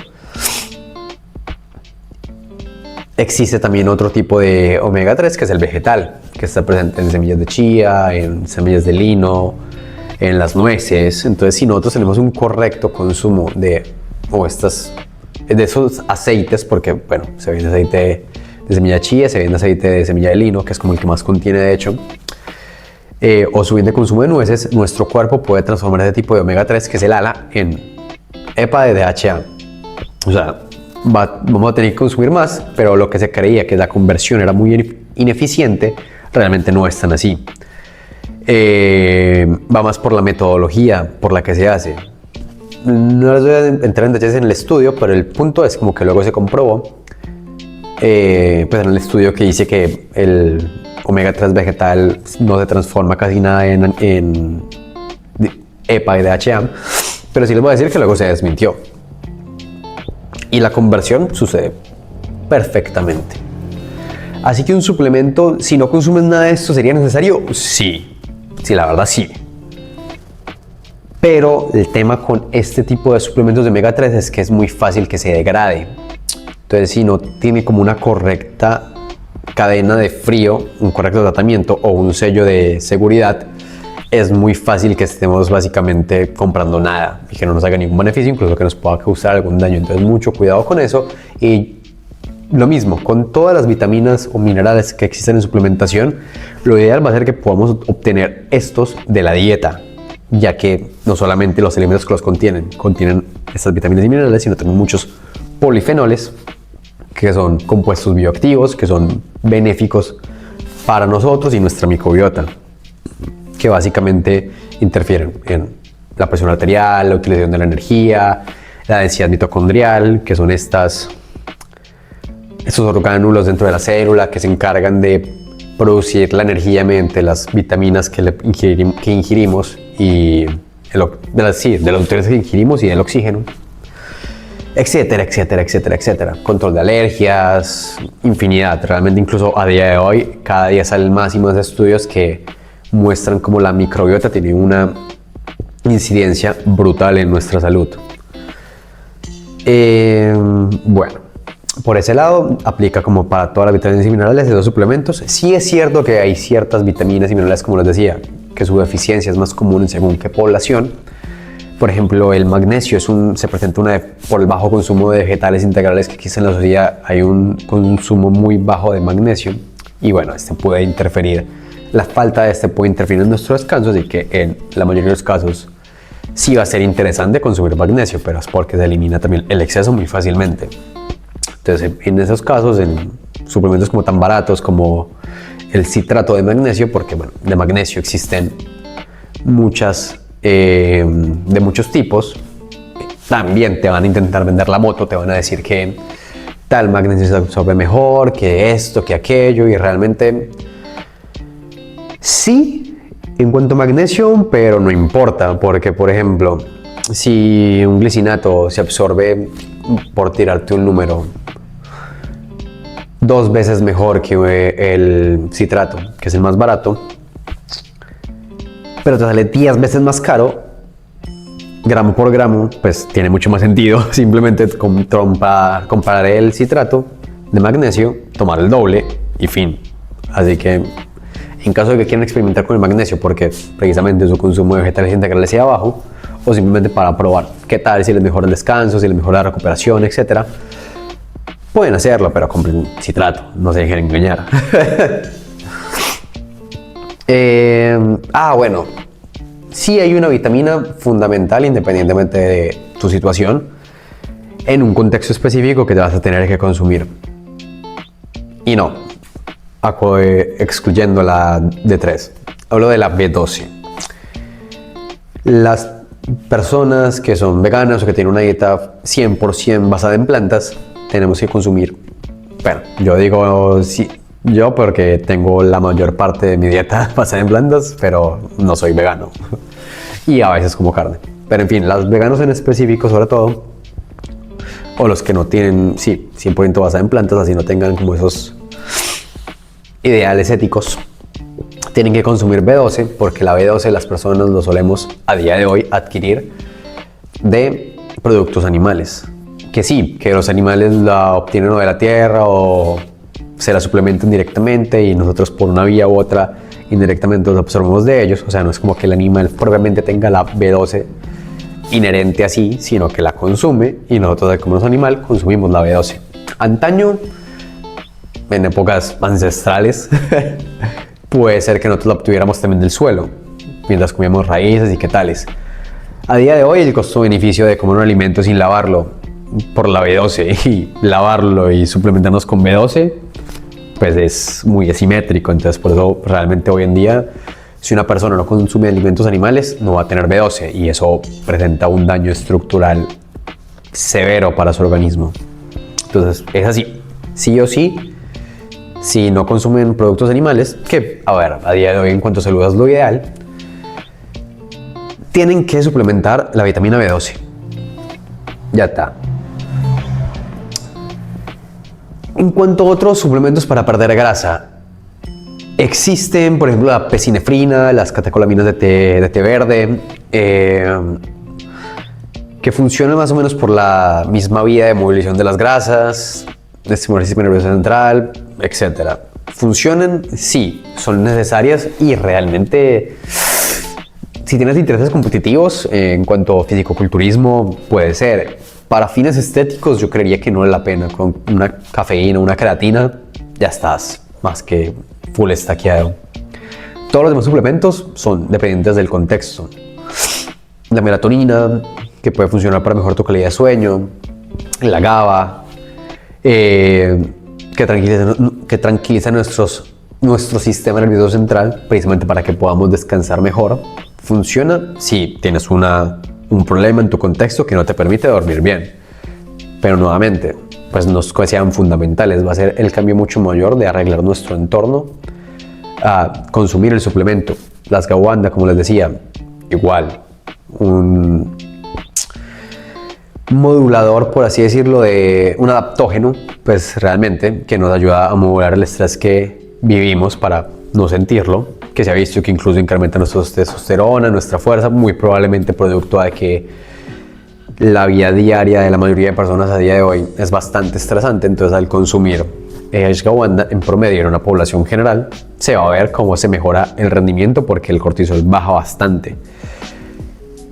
existe también otro tipo de omega 3 que es el vegetal, que está presente en semillas de chía, en semillas de lino, en las nueces. Entonces, si nosotros tenemos un correcto consumo de esos aceites, porque bueno, se viene aceite de semilla de chía, se viene aceite de semilla de lino, que es como el que más contiene de hecho, o su bien de consumo de nueces, nuestro cuerpo puede transformar ese tipo de omega 3, que es el ALA, en EPA de DHA. O sea, vamos a tener que consumir más, pero lo que se creía que la conversión era muy ineficiente, realmente no es tan así. Va más por la metodología por la que se hace. No les voy a entrar en detalles en el estudio, pero el punto es como que luego se comprobó, pues en el estudio, que dice que el omega 3 vegetal no se transforma casi nada en EPA y DHA, pero sí les voy a decir que luego se desmintió. Y la conversión sucede perfectamente. Así que un suplemento, si no consumes nada de esto, ¿sería necesario? Sí, la verdad sí. Pero el tema con este tipo de suplementos de omega 3 es que es muy fácil que se degrade. Entonces, si no tiene como una correcta cadena de frío, un correcto tratamiento o un sello de seguridad, es muy fácil que estemos básicamente comprando nada y que no nos haga ningún beneficio, incluso que nos pueda causar algún daño. Entonces, mucho cuidado con eso. Y lo mismo, con todas las vitaminas o minerales que existen en suplementación, lo ideal va a ser que podamos obtener estos de la dieta, ya que no solamente los alimentos que los contienen estas vitaminas y minerales, sino también muchos polifenoles, que son compuestos bioactivos, que son benéficos para nosotros y nuestra microbiota, que básicamente interfieren en la presión arterial, la utilización de la energía, la densidad mitocondrial, que son estos orgánulos dentro de la célula que se encargan de producir la energía mediante las vitaminas que ingerimos y de los nutrientes que ingerimos y del oxígeno, etcétera, etcétera, etcétera, etcétera. Control de alergias, infinidad. Realmente, incluso a día de hoy, cada día salen más y más estudios que muestran cómo la microbiota tiene una incidencia brutal en nuestra salud. Bueno, por ese lado, aplica como para todas las vitaminas y minerales de los suplementos. Sí es cierto que hay ciertas vitaminas y minerales, como les decía, que su deficiencia es más común en según qué población. Por ejemplo, el magnesio se presenta por el bajo consumo de vegetales integrales que existe en la sociedad. Hay un consumo muy bajo de magnesio y bueno, la falta de este puede interferir en nuestro descanso, así que en la mayoría de los casos sí va a ser interesante consumir magnesio, pero es porque se elimina también el exceso muy fácilmente. Entonces, en esos casos, en suplementos como tan baratos como el citrato de magnesio, porque bueno, de magnesio existen de muchos tipos, también te van a intentar vender la moto, te van a decir que tal magnesio se absorbe mejor, que esto, que aquello, y realmente sí, en cuanto a magnesio, pero no importa, porque por ejemplo, si un glicinato se absorbe, por tirarte un número, 2 veces mejor que el citrato, que es el más barato, pero te sale 10 veces más caro, gramo por gramo, pues tiene mucho más sentido simplemente comparar el citrato de magnesio, tomar el doble y fin. Así que en caso de que quieran experimentar con el magnesio porque precisamente su consumo de vegetales integrales sea bajo, o simplemente para probar qué tal, si les mejora el descanso, si les mejora la recuperación, etc., pueden hacerlo, pero compren citrato, no se dejen engañar. Bueno, sí hay una vitamina fundamental independientemente de tu situación en un contexto específico que te vas a tener que consumir. Y no, excluyendo la D3, hablo de la B12. Las personas que son veganas o que tienen una dieta 100% basada en plantas, tenemos que consumir, bueno, yo digo sí, yo porque tengo la mayor parte de mi dieta basada en plantas, pero no soy vegano y a veces como carne. Pero en fin, los veganos en específico sobre todo, o los que no tienen, sí, 100% basada en plantas, así no tengan como esos ideales éticos, tienen que consumir B12 porque la B12 las personas lo solemos a día de hoy adquirir de productos animales. Que sí, que los animales la obtienen o de la tierra o se la suplementan directamente y nosotros por una vía u otra indirectamente los absorbemos de ellos. O sea, no es como que el animal propiamente tenga la B12 inherente así, sino que la consume y nosotros como los animales consumimos la B12. Antaño, en épocas ancestrales, puede ser que nosotros la obtuviéramos también del suelo, mientras comíamos raíces y qué tales. A día de hoy el costo-beneficio de comer un alimento sin lavarlo por la B12 y lavarlo y suplementarnos con B12, pues es muy asimétrico. Entonces por eso realmente hoy en día, si una persona no consume alimentos animales, no va a tener B12 y eso presenta un daño estructural severo para su organismo. Entonces es así, sí o sí. Si no consumen productos animales, que a ver, a día de hoy en cuanto a salud es lo ideal, tienen que suplementar la vitamina B12. Ya está. En cuanto a otros suplementos para perder grasa, existen, por ejemplo, la pesinefrina, las catecolaminas de té verde, que funcionan más o menos por la misma vía de movilización de las grasas, de estimular el sistema nervioso central, etc. ¿Funcionan? Sí, son necesarias y realmente, si tienes intereses competitivos en cuanto a fisicoculturismo, puede ser. Para fines estéticos yo creería que no vale la pena. Con una cafeína, una creatina, ya estás más que full stackeado. Todos los demás suplementos son dependientes del contexto. La melatonina, que puede funcionar para mejorar tu calidad de sueño. La GABA, que tranquiliza nuestro sistema nervioso central, precisamente para que podamos descansar mejor. ¿Funciona? Sí, tienes un problema en tu contexto que no te permite dormir bien. Pero nuevamente, pues no sean fundamentales. Va a ser el cambio mucho mayor de arreglar nuestro entorno a consumir el suplemento. La ashwagandha, como les decía, igual. Un modulador, por así decirlo, de un adaptógeno, pues realmente, que nos ayuda a modular el estrés que vivimos para no sentirlo, que se ha visto que incluso incrementa nuestra testosterona, nuestra fuerza, muy probablemente producto de que la vida diaria de la mayoría de personas a día de hoy es bastante estresante. Entonces al consumir ashwagandha en promedio en una población general, se va a ver cómo se mejora el rendimiento porque el cortisol baja bastante.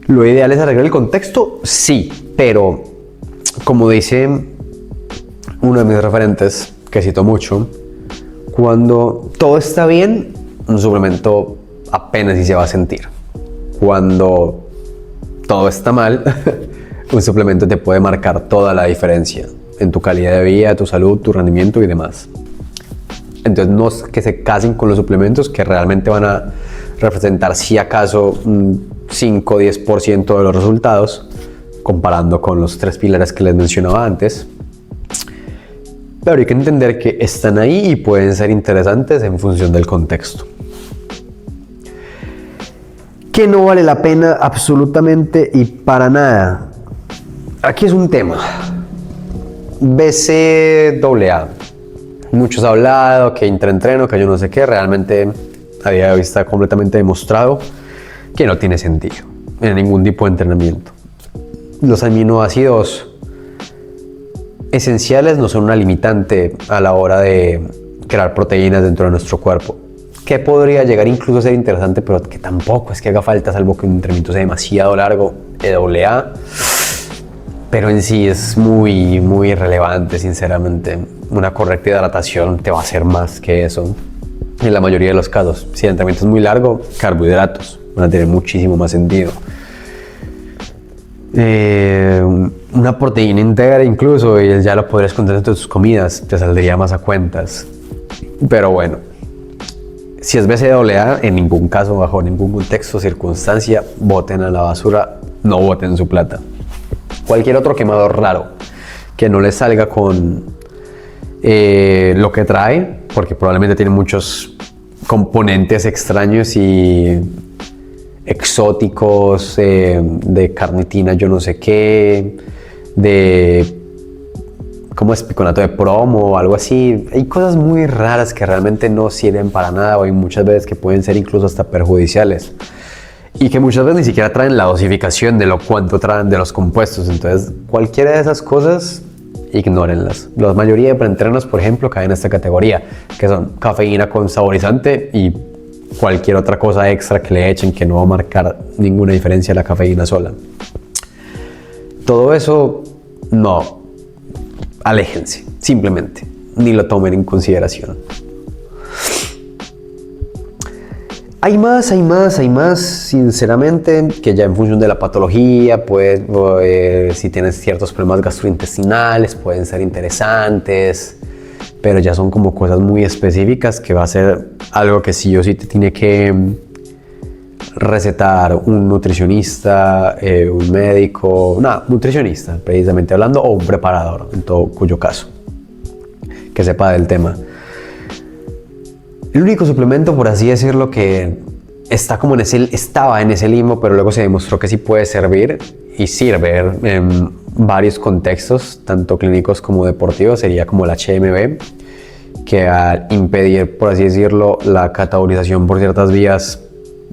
¿Lo ideal es arreglar el contexto? Sí, pero como dice uno de mis referentes, que cito mucho, cuando todo está bien, un suplemento apenas si se va a sentir. Cuando todo está mal, un suplemento te puede marcar toda la diferencia en tu calidad de vida, tu salud, tu rendimiento y demás. Entonces no es que se casen con los suplementos que realmente van a representar si acaso un 5 o 10% de los resultados, comparando con los 3 pilares que les mencionaba antes. Pero hay que entender que están ahí y pueden ser interesantes en función del contexto. ¿Qué no vale la pena absolutamente y para nada? Aquí es un tema. BCAA. Muchos han hablado que intraentreno, que yo no sé qué. Realmente a día de hoy está completamente demostrado que no tiene sentido en ningún tipo de entrenamiento. Los aminoácidos esenciales no son una limitante a la hora de crear proteínas dentro de nuestro cuerpo, que podría llegar incluso a ser interesante, pero que tampoco es que haga falta, salvo que un entrenamiento sea demasiado largo. EAA, pero en sí es muy irrelevante, sinceramente. Una correcta hidratación te va a hacer más que eso en la mayoría de los casos. Si el entrenamiento es muy largo, carbohidratos van a tener muchísimo más sentido. Una proteína íntegra incluso, y ya lo podrías contar entre tus comidas, te saldría más a cuentas. Pero bueno, si es BCAA, en ningún caso, bajo ningún contexto o circunstancia, boten a la basura, no boten su plata. Cualquier otro quemador raro que no les salga con lo que trae, porque probablemente tiene muchos componentes extraños y exóticos, de carnitina yo no sé qué, de ¿cómo es? Piconato de plomo o algo así. Hay cosas muy raras que realmente no sirven para nada, o hay muchas veces que pueden ser incluso hasta perjudiciales, y que muchas veces ni siquiera traen la dosificación de lo cuánto traen de los compuestos. Entonces cualquiera de esas cosas, ignórenlas. La mayoría de preentrenos, por ejemplo, caen en esta categoría, que son cafeína con saborizante y cualquier otra cosa extra que le echen que no va a marcar ninguna diferencia a la cafeína sola. Todo eso, no, aléjense, simplemente, ni lo tomen en consideración. Hay más, sinceramente, que ya en función de la patología, pues, si tienes ciertos problemas gastrointestinales, pueden ser interesantes, pero ya son como cosas muy específicas que va a ser algo que sí o sí te tiene que recetar un nutricionista, un médico, nutricionista, precisamente hablando, o un preparador, en todo cuyo caso, que sepa del tema. El único suplemento, por así decirlo, que estaba en ese limbo, pero luego se demostró que sí puede servir y sirve en varios contextos, tanto clínicos como deportivos, sería como el HMB, que al impedir, por así decirlo, la catabolización por ciertas vías,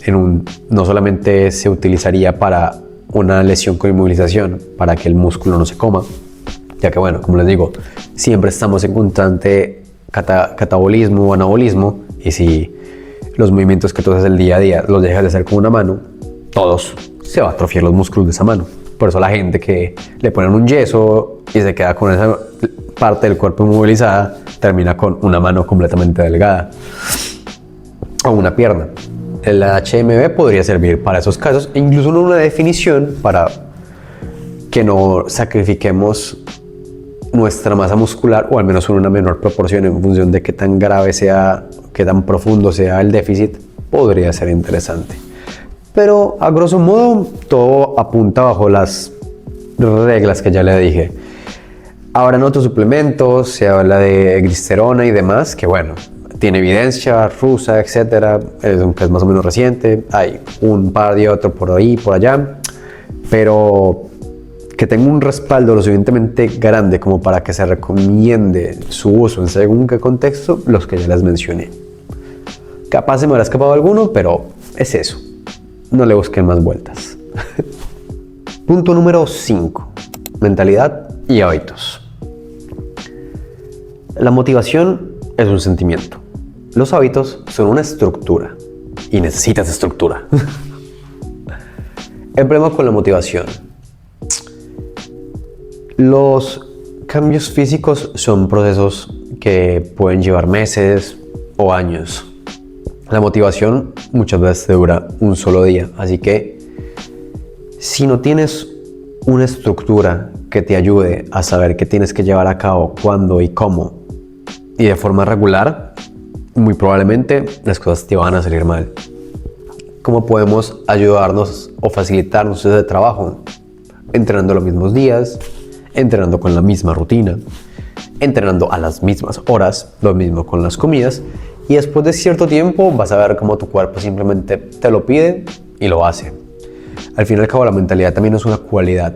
no solamente se utilizaría para una lesión con inmovilización, para que el músculo no se coma, ya que, bueno, como les digo, siempre estamos en constante catabolismo o anabolismo, y si los movimientos que tú haces el día a día los dejas de hacer con una mano, se va a atrofiar los músculos de esa mano. Por eso la gente que le ponen un yeso y se queda con esa parte del cuerpo inmovilizada, termina con una mano completamente delgada o una pierna. El HMB podría servir para esos casos, e incluso una definición para que no sacrifiquemos nuestra masa muscular, o al menos en una menor proporción, en función de qué tan grave sea, qué tan profundo sea el déficit, podría ser interesante. Pero a grosso modo todo apunta bajo las reglas que ya le dije. Ahora en otros suplementos se habla de glicerona y demás, que bueno, tiene evidencia rusa, etcétera, aunque es más o menos reciente. Hay un par de otros por ahí, por allá, pero que tenga un respaldo lo suficientemente grande como para que se recomiende su uso en según qué contexto, los que ya les mencioné. Capaz se me habrá escapado alguno, pero es eso. No le busquen más vueltas. Punto número 5. Mentalidad y hábitos. La motivación es un sentimiento. Los hábitos son una estructura. Y necesitas estructura. El problema con la motivación. Los cambios físicos son procesos que pueden llevar meses o años. La motivación muchas veces te dura un solo día, así que si no tienes una estructura que te ayude a saber qué tienes que llevar a cabo, cuándo y cómo, y de forma regular, muy probablemente las cosas te van a salir mal. ¿Cómo podemos ayudarnos o facilitarnos ese trabajo? Entrenando los mismos días, entrenando con la misma rutina, entrenando a las mismas horas, lo mismo con las comidas, y después de cierto tiempo vas a ver cómo tu cuerpo simplemente te lo pide y lo hace. Al fin y al cabo, la mentalidad también es una cualidad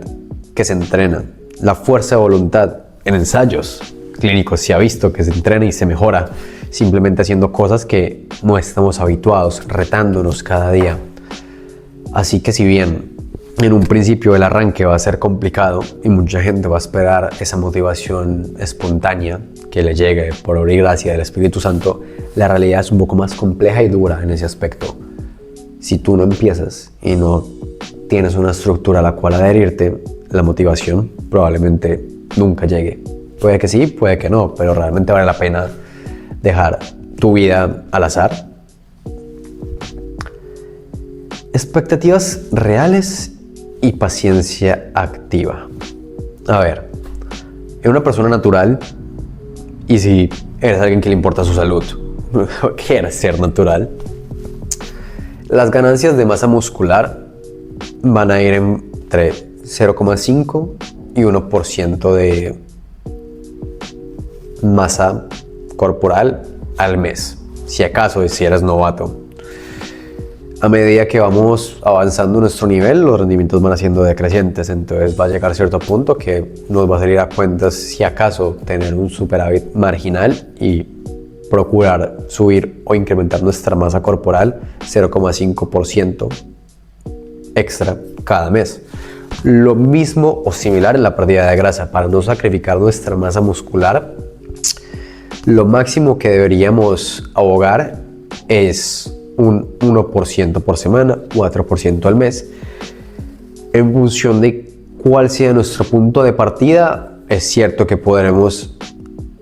que se entrena. La fuerza de voluntad en ensayos clínicos se ha visto que se entrena y se mejora simplemente haciendo cosas que no estamos habituados, retándonos cada día. Así que si bien en un principio el arranque va a ser complicado y mucha gente va a esperar esa motivación espontánea que le llegue por obra y gracia del Espíritu Santo, la realidad es un poco más compleja y dura en ese aspecto. Si tú no empiezas y no tienes una estructura a la cual adherirte, la motivación probablemente nunca llegue. Puede que sí, puede que no, pero realmente vale la pena dejar tu vida al azar. Expectativas reales y paciencia activa. A ver, en una persona natural, y si eres alguien que le importa su salud, quieres ser natural, las ganancias de masa muscular van a ir entre 0,5 y 1% de masa corporal al mes, si acaso, si eres novato. A medida que vamos avanzando nuestro nivel, los rendimientos van siendo decrecientes, entonces va a llegar a cierto punto que nos va a salir a cuentas, si acaso, tener un superávit marginal y procurar subir o incrementar nuestra masa corporal 0,5% extra cada mes. Lo mismo o similar en la pérdida de grasa. Para no sacrificar nuestra masa muscular, lo máximo que deberíamos abogar es un 1% por semana, 4% al mes. En función de cuál sea nuestro punto de partida, es cierto que podremos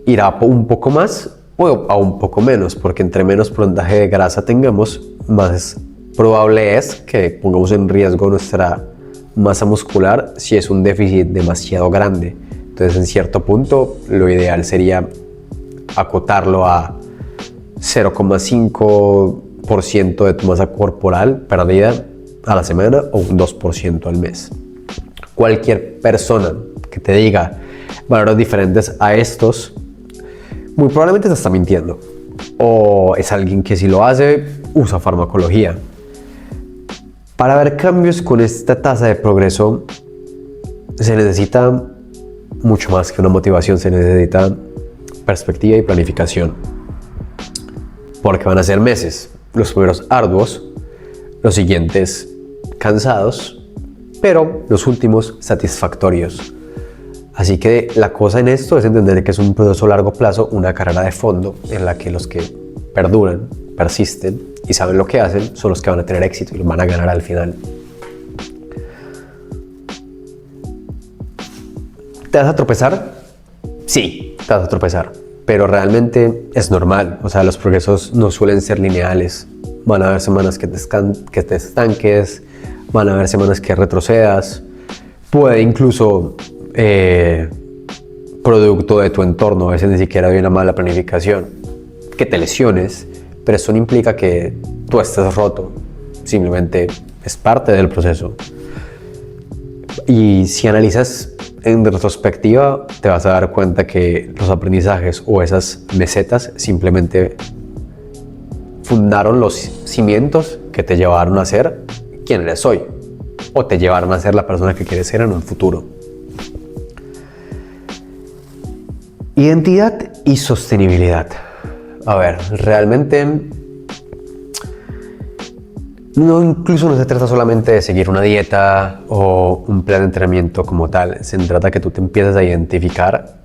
ir a un poco más o a un poco menos, porque entre menos porcentaje de grasa tengamos, más probable es que pongamos en riesgo nuestra masa muscular si es un déficit demasiado grande. Entonces, en cierto punto, lo ideal sería acotarlo a 0,5% de tu masa corporal perdida a la semana o un 2% al mes. Cualquier persona que te diga valores diferentes a estos, muy probablemente te está mintiendo, o es alguien que si lo hace usa farmacología. Para ver cambios con esta tasa de progreso se necesita mucho más que una motivación, se necesita perspectiva y planificación, porque van a ser meses, los primeros arduos, los siguientes cansados, pero los últimos satisfactorios. Así que la cosa en esto es entender que es un proceso a largo plazo, una carrera de fondo en la que los que perduran, persisten y saben lo que hacen son los que van a tener éxito y los van a ganar al final. ¿Te vas a tropezar? Sí, te vas a tropezar, pero realmente es normal. O sea, los progresos no suelen ser lineales. Van a haber semanas que te estanques, van a haber semanas que retrocedas. Puede incluso, producto de tu entorno, a veces ni siquiera hay una mala planificación, que te lesiones, pero eso no implica que tú estés roto. Simplemente es parte del proceso. Y si analizas en retrospectiva, te vas a dar cuenta que los aprendizajes o esas mesetas simplemente fundaron los cimientos que te llevaron a ser quien eres hoy, o te llevaron a ser la persona que quieres ser en un futuro. Identidad y sostenibilidad. A ver, realmente incluso no se trata solamente de seguir una dieta o un plan de entrenamiento como tal. Se trata que tú te empieces a identificar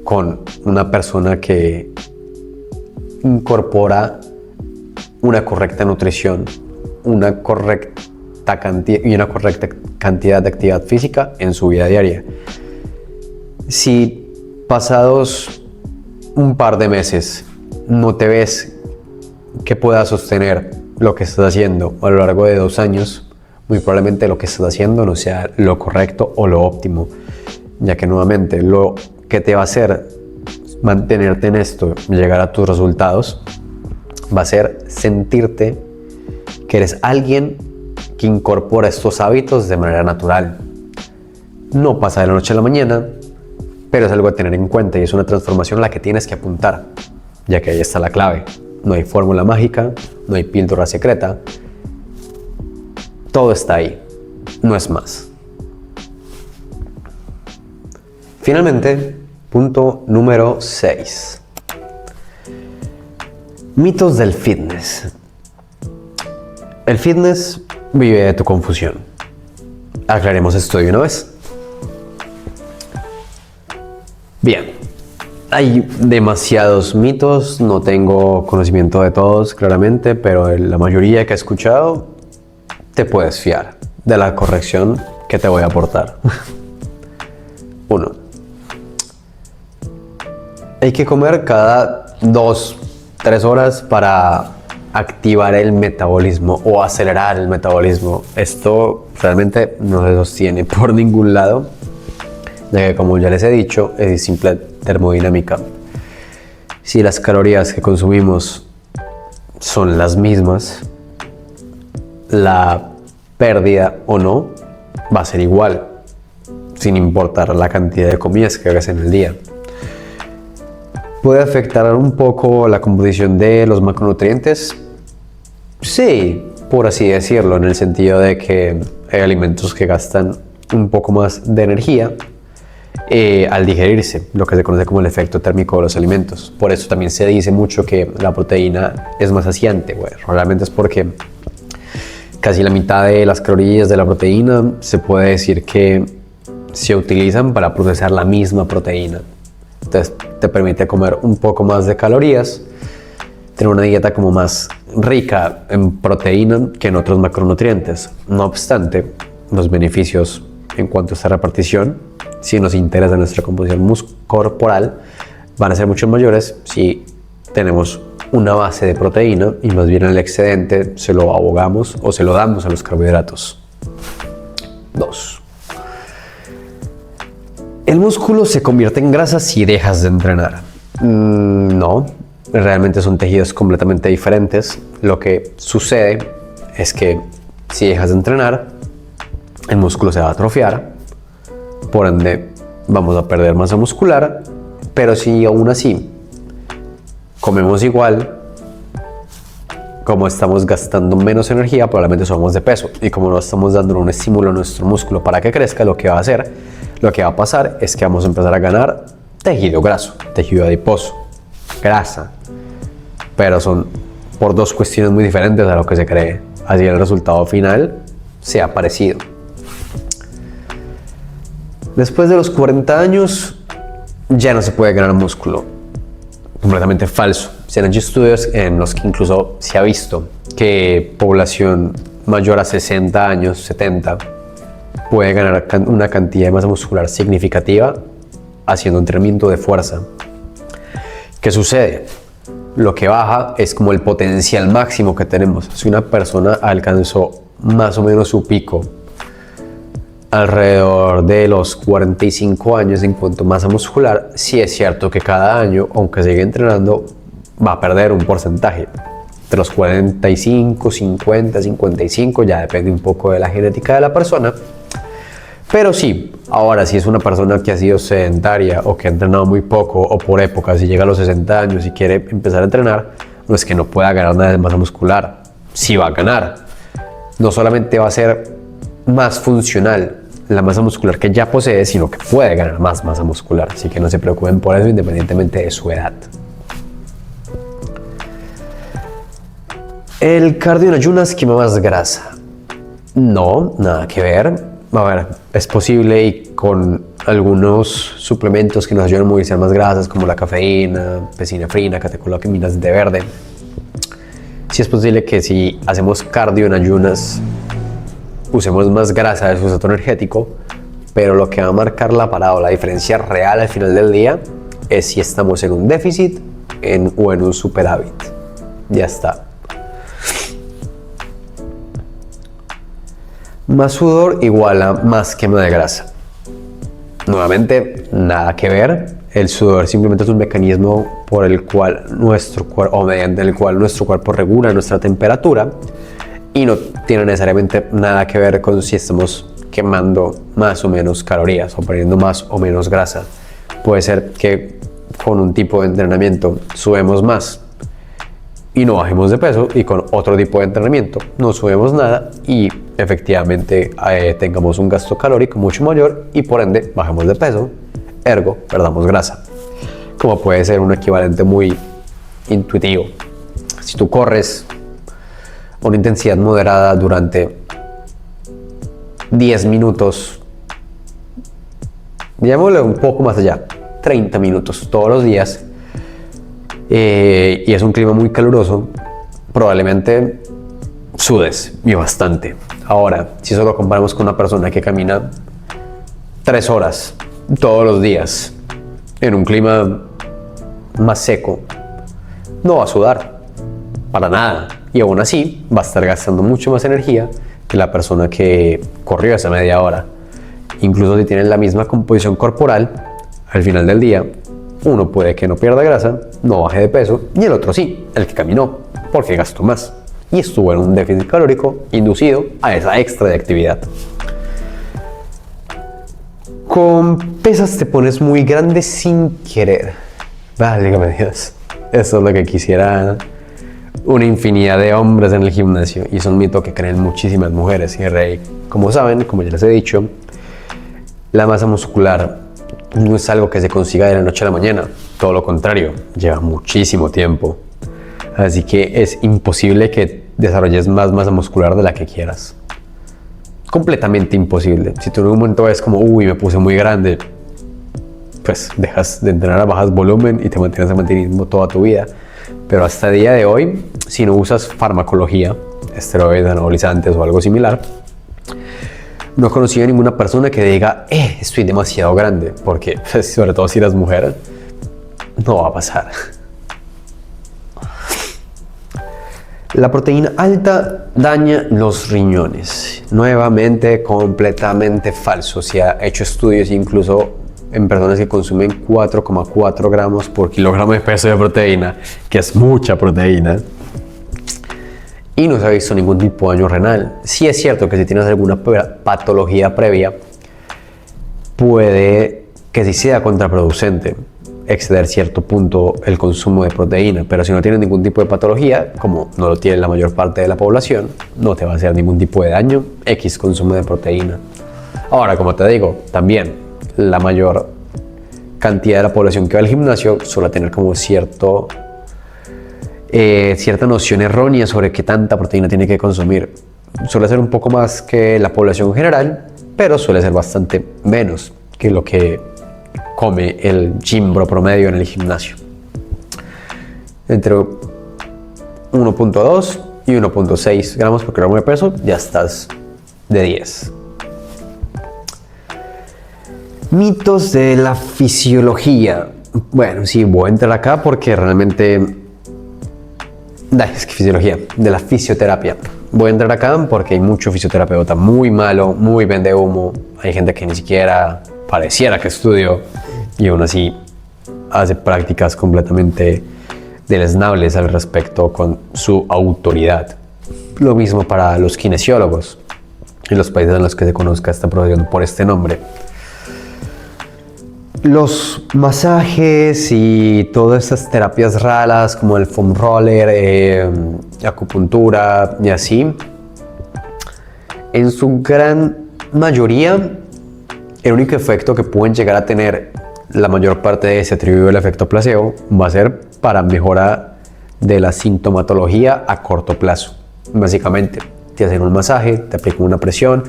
con una persona que incorpora una correcta nutrición, una correcta cantidad de actividad física en su vida diaria. Si pasados un par de meses no te ves que puedas sostener lo que estás haciendo a lo largo de 2 años, muy probablemente lo que estás haciendo no sea lo correcto o lo óptimo, ya que nuevamente lo que te va a hacer mantenerte en esto, llegar a tus resultados, va a ser sentirte que eres alguien que incorpora estos hábitos de manera natural. No pasa de la noche a la mañana, pero es algo a tener en cuenta y es una transformación a la que tienes que apuntar, ya que ahí está la clave. No hay fórmula mágica, no hay píldora secreta. Todo está ahí, no es más. Finalmente, punto número 6. Mitos del fitness. El fitness vive de tu confusión. Aclaremos esto de una vez. Bien, hay demasiados mitos, no tengo conocimiento de todos claramente, pero la mayoría que he escuchado te puedes fiar de la corrección que te voy a aportar. 1. Hay que comer cada 2-3 horas para activar el metabolismo o acelerar el metabolismo. Esto realmente no se sostiene por ningún lado, ya que, como ya les he dicho, es simple termodinámica. Si las calorías que consumimos son las mismas, la pérdida o no va a ser igual, sin importar la cantidad de comidas que hagas en el día. ¿Puede afectar un poco la composición de los macronutrientes? Sí, por así decirlo, en el sentido de que hay alimentos que gastan un poco más de energía al digerirse, lo que se conoce como el efecto térmico de los alimentos. Por eso también se dice mucho que la proteína es más saciante. Bueno, realmente es porque casi la mitad de las calorías de la proteína se puede decir que se utilizan para procesar la misma proteína. Entonces te permite comer un poco más de calorías, tener una dieta como más rica en proteína que en otros macronutrientes. No obstante, los beneficios en cuanto a esta repartición, si nos interesa nuestra composición corporal, van a ser mucho mayores si tenemos una base de proteína y más bien el excedente se lo abogamos o se lo damos a los carbohidratos. 2. ¿El músculo se convierte en grasa si dejas de entrenar? No, realmente son tejidos completamente diferentes. Lo que sucede es que si dejas de entrenar, el músculo se va a atrofiar, por ende vamos a perder masa muscular, pero si aún así comemos igual, como estamos gastando menos energía, probablemente subamos de peso, y como no estamos dando un estímulo a nuestro músculo para que crezca, lo que va a pasar es que vamos a empezar a ganar tejido graso, tejido adiposo, grasa, pero son por dos cuestiones muy diferentes a lo que se cree, así el resultado final sea parecido. Después de los 40 años ya no se puede ganar músculo. Completamente falso. Se han hecho estudios en los que incluso se ha visto que población mayor a 60 años, 70, puede ganar una cantidad de masa muscular significativa haciendo entrenamiento de fuerza. ¿Qué sucede? Lo que baja es como el potencial máximo que tenemos. Si una persona alcanzó más o menos su pico alrededor de los 45 años en cuanto a masa muscular, sí es cierto que cada año, aunque siga entrenando, va a perder un porcentaje. De los 45, 50, 55, ya depende un poco de la genética de la persona. Pero sí, ahora si es una persona que ha sido sedentaria o que ha entrenado muy poco o por épocas, si llega a los 60 años y quiere empezar a entrenar, no es que no pueda ganar nada de masa muscular, sí va a ganar. No solamente va a ser más funcional la masa muscular que ya posee, sino que puede ganar más masa muscular. Así que no se preocupen por eso, independientemente de su edad. ¿El cardio en ayunas quema más grasa? No, nada que ver. A ver, es posible y con algunos suplementos que nos ayudan a movilizar más grasas, como la cafeína, pesinefrina, catecolaminas de verde. Sí es posible que si hacemos cardio en ayunas usemos más grasa de sustrato energético, pero lo que va a marcar la parada o la diferencia real al final del día es si estamos en un déficit o en un superávit. Ya está. Más sudor igual a más quema de grasa. Nuevamente, nada que ver. El sudor simplemente es un mecanismo por el cual nuestro cuerpo, o mediante el cual nuestro cuerpo regula nuestra temperatura, y no tiene necesariamente nada que ver con si estamos quemando más o menos calorías o perdiendo más o menos grasa. Puede ser que con un tipo de entrenamiento subemos más y no bajemos de peso, y con otro tipo de entrenamiento no subimos nada y efectivamente tengamos un gasto calórico mucho mayor y por ende bajemos de peso, ergo perdamos grasa. Como puede ser un equivalente muy intuitivo. Si tú corres a una intensidad moderada durante 10 minutos, digámosle un poco más allá, 30 minutos todos los días, y es un clima muy caluroso, probablemente sudes y bastante. Ahora, si eso lo comparamos con una persona que camina 3 horas todos los días en un clima más seco, no va a sudar para nada y aún así va a estar gastando mucho más energía que la persona que corrió esa media hora. Incluso si tienen la misma composición corporal, al final del día uno puede que no pierda grasa, no baje de peso, y el otro sí, el que caminó, porque gastó más y estuvo en un déficit calórico inducido a esa extra de actividad. Con pesas te pones muy grande sin querer. Válgame Dios, eso es lo que quisiera una infinidad de hombres en el gimnasio, y es un mito que creen muchísimas mujeres. Y rey, como saben, como ya les he dicho, la masa muscular no es algo que se consiga de la noche a la mañana, todo lo contrario, lleva muchísimo tiempo. Así que es imposible que desarrolles más masa muscular de la que quieras. Completamente imposible. Si tú en un momento ves como, uy, me puse muy grande, pues dejas de entrenar a bajas volumen y te mantienes en mantenimiento toda tu vida. Pero hasta el día de hoy, si no usas farmacología, esteroides, anabolizantes o algo similar, no he conocido a ninguna persona que diga, estoy demasiado grande, porque pues, sobre todo si eres mujer, no va a pasar. La proteína alta daña los riñones. Nuevamente, completamente falso. Se ha hecho estudios incluso en personas que consumen 4,4 gramos por kilogramo de peso de proteína, que es mucha proteína, y no se ha visto ningún tipo de daño renal. Sí es cierto que si tienes alguna patología previa, puede que sí sea contraproducente exceder cierto punto el consumo de proteína, pero si no tienes ningún tipo de patología, como no lo tiene la mayor parte de la población, no te va a hacer ningún tipo de daño X consumo de proteína. Ahora, como te digo, también la mayor cantidad de la población que va al gimnasio suele tener como cierta noción errónea sobre qué tanta proteína tiene que consumir. Suele ser un poco más que la población general, pero suele ser bastante menos que lo que come el gymbro promedio en el gimnasio. Entre 1.2 y 1.6 gramos por kilogramo de peso ya estás de 10. Mitos de la fisiología. Bueno, sí, voy a entrar acá porque realmente... Es que fisiología, de la fisioterapia. Voy a entrar acá porque hay mucho fisioterapeuta muy malo, muy vende humo. Hay gente que ni siquiera pareciera que estudió y aún así hace prácticas completamente deleznables al respecto con su autoridad. Lo mismo para los kinesiólogos en los países en los que se conozca esta profesión por este nombre. Los masajes y todas estas terapias raras como el foam roller, acupuntura y así, en su gran mayoría el único efecto que pueden llegar a tener, la mayor parte de ese atribuido al efecto placebo, va a ser para mejora de la sintomatología a corto plazo. Básicamente te hacen un masaje, te aplican una presión,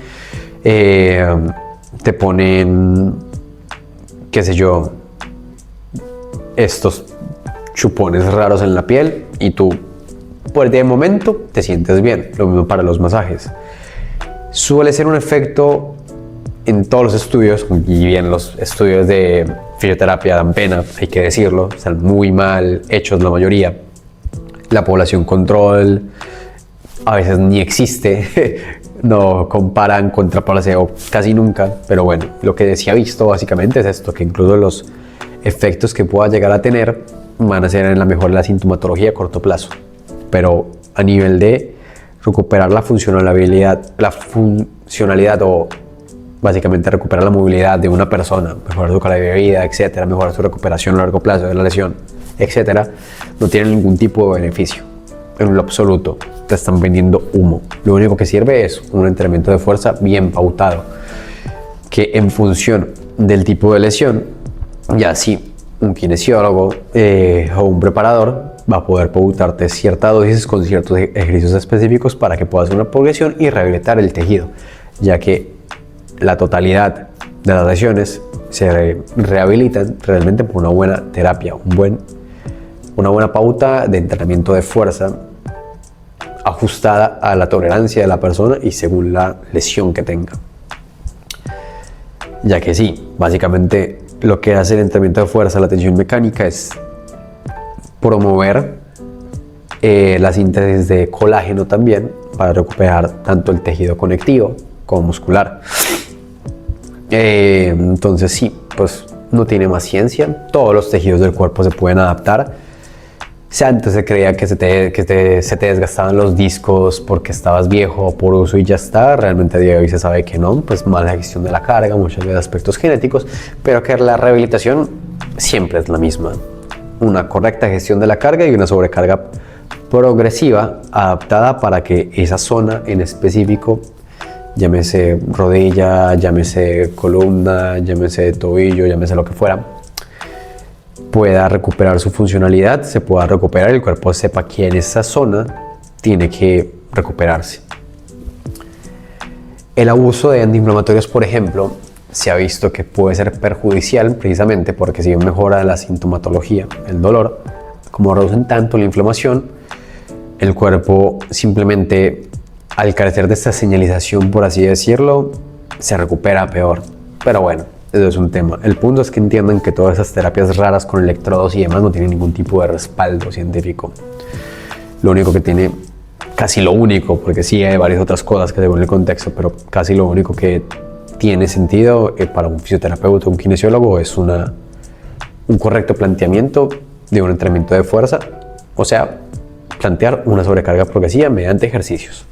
te ponen, qué sé yo, estos chupones raros en la piel y tú por el momento te sientes bien. Lo mismo para los masajes. Suele ser un efecto, en todos los estudios, y bien los estudios de fisioterapia dan pena, hay que decirlo, están muy mal hechos la mayoría. La población control a veces ni existe, no comparan contra placebo casi nunca, pero bueno, lo que sí ha visto básicamente es esto, que incluso los efectos que pueda llegar a tener van a ser en la mejora de la sintomatología a corto plazo, pero a nivel de recuperar la funcionalidad o básicamente recuperar la movilidad de una persona, mejorar su calidad de vida, etcétera, mejorar su recuperación a largo plazo de la lesión, etcétera, no tienen ningún tipo de beneficio. en lo absoluto. Te están vendiendo humo. Lo único que sirve es un entrenamiento de fuerza bien pautado, que en función del tipo de lesión, ya sí, un kinesiólogo o un preparador va a poder pautarte cierta dosis con ciertos ejercicios específicos para que puedas hacer una progresión y rehabilitar el tejido, ya que la totalidad de las lesiones se rehabilitan realmente por una buena terapia, una buena pauta de entrenamiento de fuerza ajustada a la tolerancia de la persona y según la lesión que tenga. Ya que sí, básicamente lo que hace el entrenamiento de fuerza, la tensión mecánica, es promover la síntesis de colágeno también para recuperar tanto el tejido conectivo como muscular. Entonces sí, pues no tiene más ciencia. Todos los tejidos del cuerpo se pueden adaptar. Si antes se creía que se te desgastaban los discos porque estabas viejo por uso y ya está, realmente a día de hoy se sabe que no, pues mala gestión de la carga, muchos de aspectos genéticos, pero que la rehabilitación siempre es la misma. Una correcta gestión de la carga y una sobrecarga progresiva adaptada para que esa zona en específico, llámese rodilla, llámese columna, llámese tobillo, llámese lo que fuera, pueda recuperar su funcionalidad, se pueda recuperar y el cuerpo sepa que en esa zona tiene que recuperarse. El abuso de antiinflamatorios, por ejemplo, se ha visto que puede ser perjudicial precisamente porque si bien mejora la sintomatología, el dolor, como reducen tanto la inflamación, el cuerpo simplemente, al carecer de esta señalización, por así decirlo, se recupera peor. Pero bueno, eso es un tema. El punto es que entiendan que todas esas terapias raras con electrodos y demás no tienen ningún tipo de respaldo científico. Lo único que tiene, casi lo único, porque sí hay varias otras cosas que según el contexto, pero casi lo único que tiene sentido para un fisioterapeuta o un kinesiólogo es un correcto planteamiento de un entrenamiento de fuerza, o sea, plantear una sobrecarga progresiva mediante ejercicios.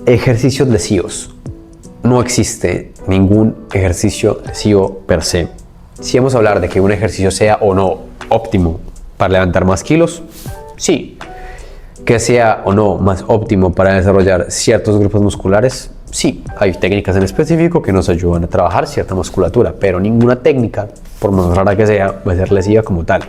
Ejercicios lesivos. No existe ningún ejercicio lesivo per se. Si vamos a hablar de que un ejercicio sea o no óptimo para levantar más kilos, sí. Que sea o no más óptimo para desarrollar ciertos grupos musculares, sí. Hay técnicas en específico que nos ayudan a trabajar cierta musculatura, pero ninguna técnica, por más rara que sea, va a ser lesiva como tal.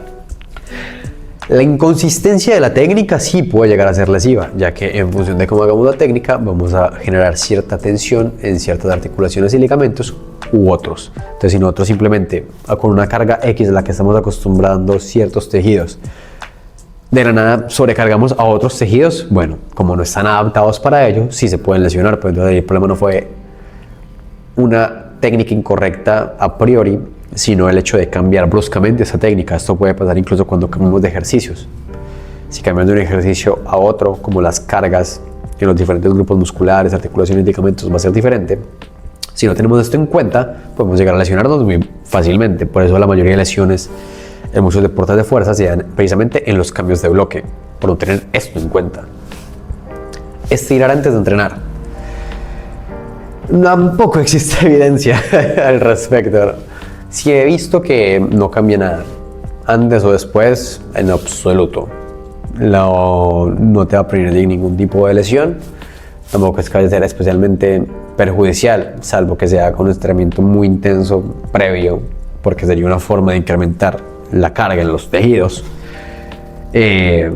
La inconsistencia de la técnica sí puede llegar a ser lesiva, ya que en función de cómo hagamos la técnica vamos a generar cierta tensión en ciertas articulaciones y ligamentos u otros. Entonces, si nosotros simplemente con una carga X a la que estamos acostumbrando ciertos tejidos, de la nada sobrecargamos a otros tejidos, bueno, como no están adaptados para ello, sí se pueden lesionar, pero entonces el problema no fue una técnica incorrecta a priori, sino el hecho de cambiar bruscamente esa técnica. Esto puede pasar incluso cuando cambiamos de ejercicios. Si cambiamos de un ejercicio a otro, como las cargas en los diferentes grupos musculares, articulaciones y ligamentos va a ser diferente. Si no tenemos esto en cuenta, podemos llegar a lesionarnos muy fácilmente. Por eso la mayoría de lesiones en muchos deportes de fuerza se dan precisamente en los cambios de bloque, por no tener esto en cuenta. Estirar antes de entrenar. Tampoco existe evidencia al respecto. Sí he visto que no cambia nada, antes o después, en absoluto. No te va a prevenir ningún tipo de lesión, tampoco es que vaya a ser especialmente perjudicial, salvo que sea con un entrenamiento muy intenso previo, porque sería una forma de incrementar la carga en los tejidos. Y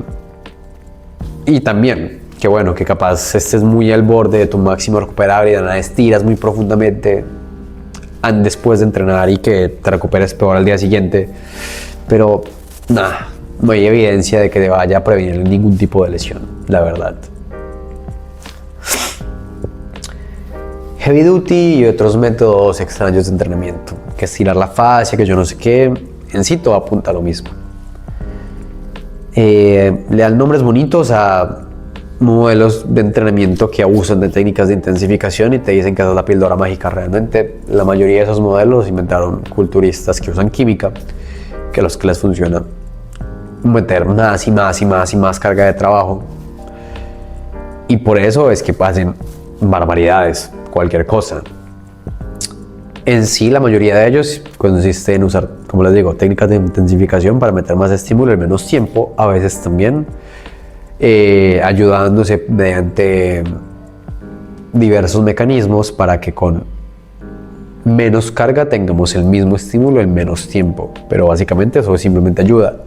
también, que bueno, que capaz estés muy al borde de tu máximo recuperable y de nada estiras muy profundamente después de entrenar y que te recuperes peor al día siguiente, pero nada, no hay evidencia de que te vaya a prevenir ningún tipo de lesión, la verdad. Heavy duty y otros métodos extraños de entrenamiento, que estirar la fascia, que yo no sé qué, en sí todo apunta a lo mismo. Le dan nombres bonitos a modelos de entrenamiento que abusan de técnicas de intensificación y te dicen que esa es la píldora mágica. Realmente la mayoría de esos modelos los inventaron culturistas que usan química, que a los que les funciona meter más y más y más y más carga de trabajo, y por eso es que pasen barbaridades, cualquier cosa. En sí, la mayoría de ellos consiste en usar, como les digo, técnicas de intensificación para meter más estímulo en menos tiempo, a veces también ayudándose mediante diversos mecanismos para que con menos carga tengamos el mismo estímulo en menos tiempo. Pero básicamente eso simplemente ayuda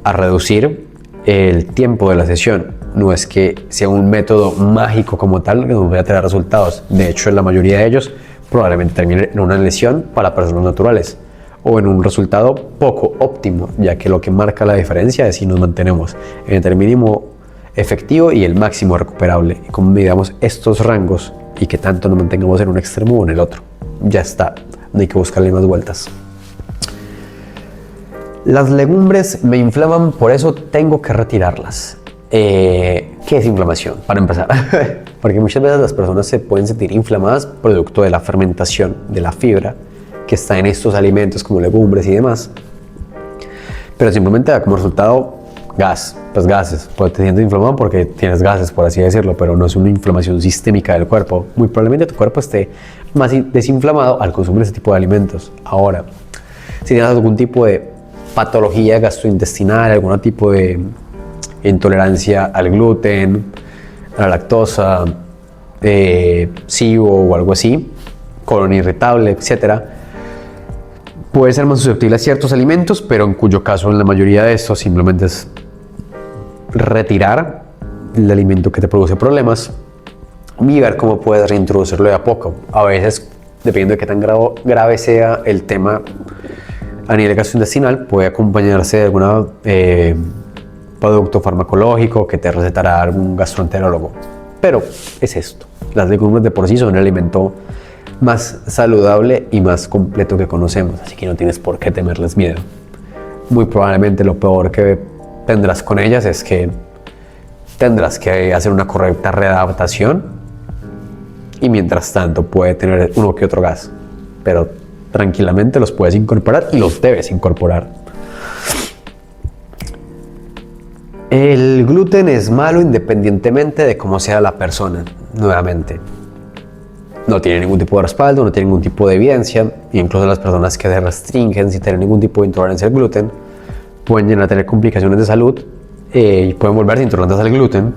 a reducir el tiempo de la sesión. No es que sea un método mágico como tal que nos vaya a traer resultados. De hecho, en la mayoría de ellos probablemente termine en una lesión para personas naturales o en un resultado poco óptimo, ya que lo que marca la diferencia es si nos mantenemos entre el mínimo efectivo y el máximo recuperable, y cómo midamos estos rangos y que tanto nos mantengamos en un extremo o en el otro. Ya está, no hay que buscarle más vueltas. Las legumbres me inflaman, por eso tengo que retirarlas. ¿Qué es inflamación? Para empezar, porque muchas veces las personas se pueden sentir inflamadas producto de la fermentación de la fibra que está en estos alimentos como legumbres y demás, pero simplemente da como resultado gas, pues gases, pues te sientes inflamado porque tienes gases, por así decirlo, pero no es una inflamación sistémica del cuerpo. Muy probablemente tu cuerpo esté más desinflamado al consumir ese tipo de alimentos. Ahora, si tienes algún tipo de patología gastrointestinal, algún tipo de intolerancia al gluten, a la lactosa, SIBO o algo así, colon irritable, etcétera, puede ser más susceptible a ciertos alimentos, pero en cuyo caso en la mayoría de estos simplemente es retirar el alimento que te produce problemas y ver cómo puedes reintroducirlo de a poco. A veces, dependiendo de qué tan grave sea el tema a nivel gastrointestinal, puede acompañarse de algún producto farmacológico que te recetará algún gastroenterólogo. Pero es esto, las legumbres de por sí son el alimento más saludable y más completo que conocemos, así que no tienes por qué temerles miedo. Muy probablemente lo peor que tendrás con ellas es que tendrás que hacer una correcta readaptación y mientras tanto puede tener uno que otro gas, pero tranquilamente los puedes incorporar y los debes incorporar. El gluten es malo independientemente de cómo sea la persona. Nuevamente, no tiene ningún tipo de respaldo, no tiene ningún tipo de evidencia. Incluso las personas que se restringen sin tener ningún tipo de intolerancia al gluten pueden llegar a tener complicaciones de salud y pueden volverse intolerantes al gluten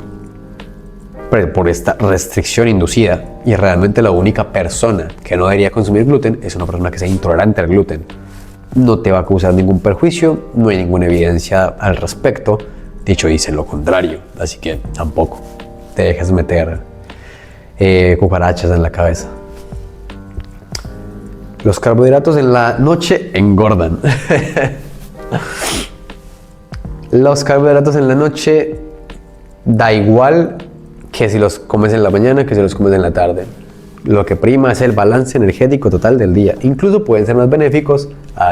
por esta restricción inducida. Y realmente la única persona que no debería consumir gluten es una persona que sea intolerante al gluten. No te va a causar ningún perjuicio, no hay ninguna evidencia al respecto. Dicho dicen lo contrario, así que tampoco te dejes meter cucarachas en la cabeza. Los carbohidratos en la noche engordan. Los carbohidratos en la noche da igual que si los comes en la mañana que si los comes en la tarde. Lo que prima es el balance energético total del día. Incluso pueden ser más benéficos,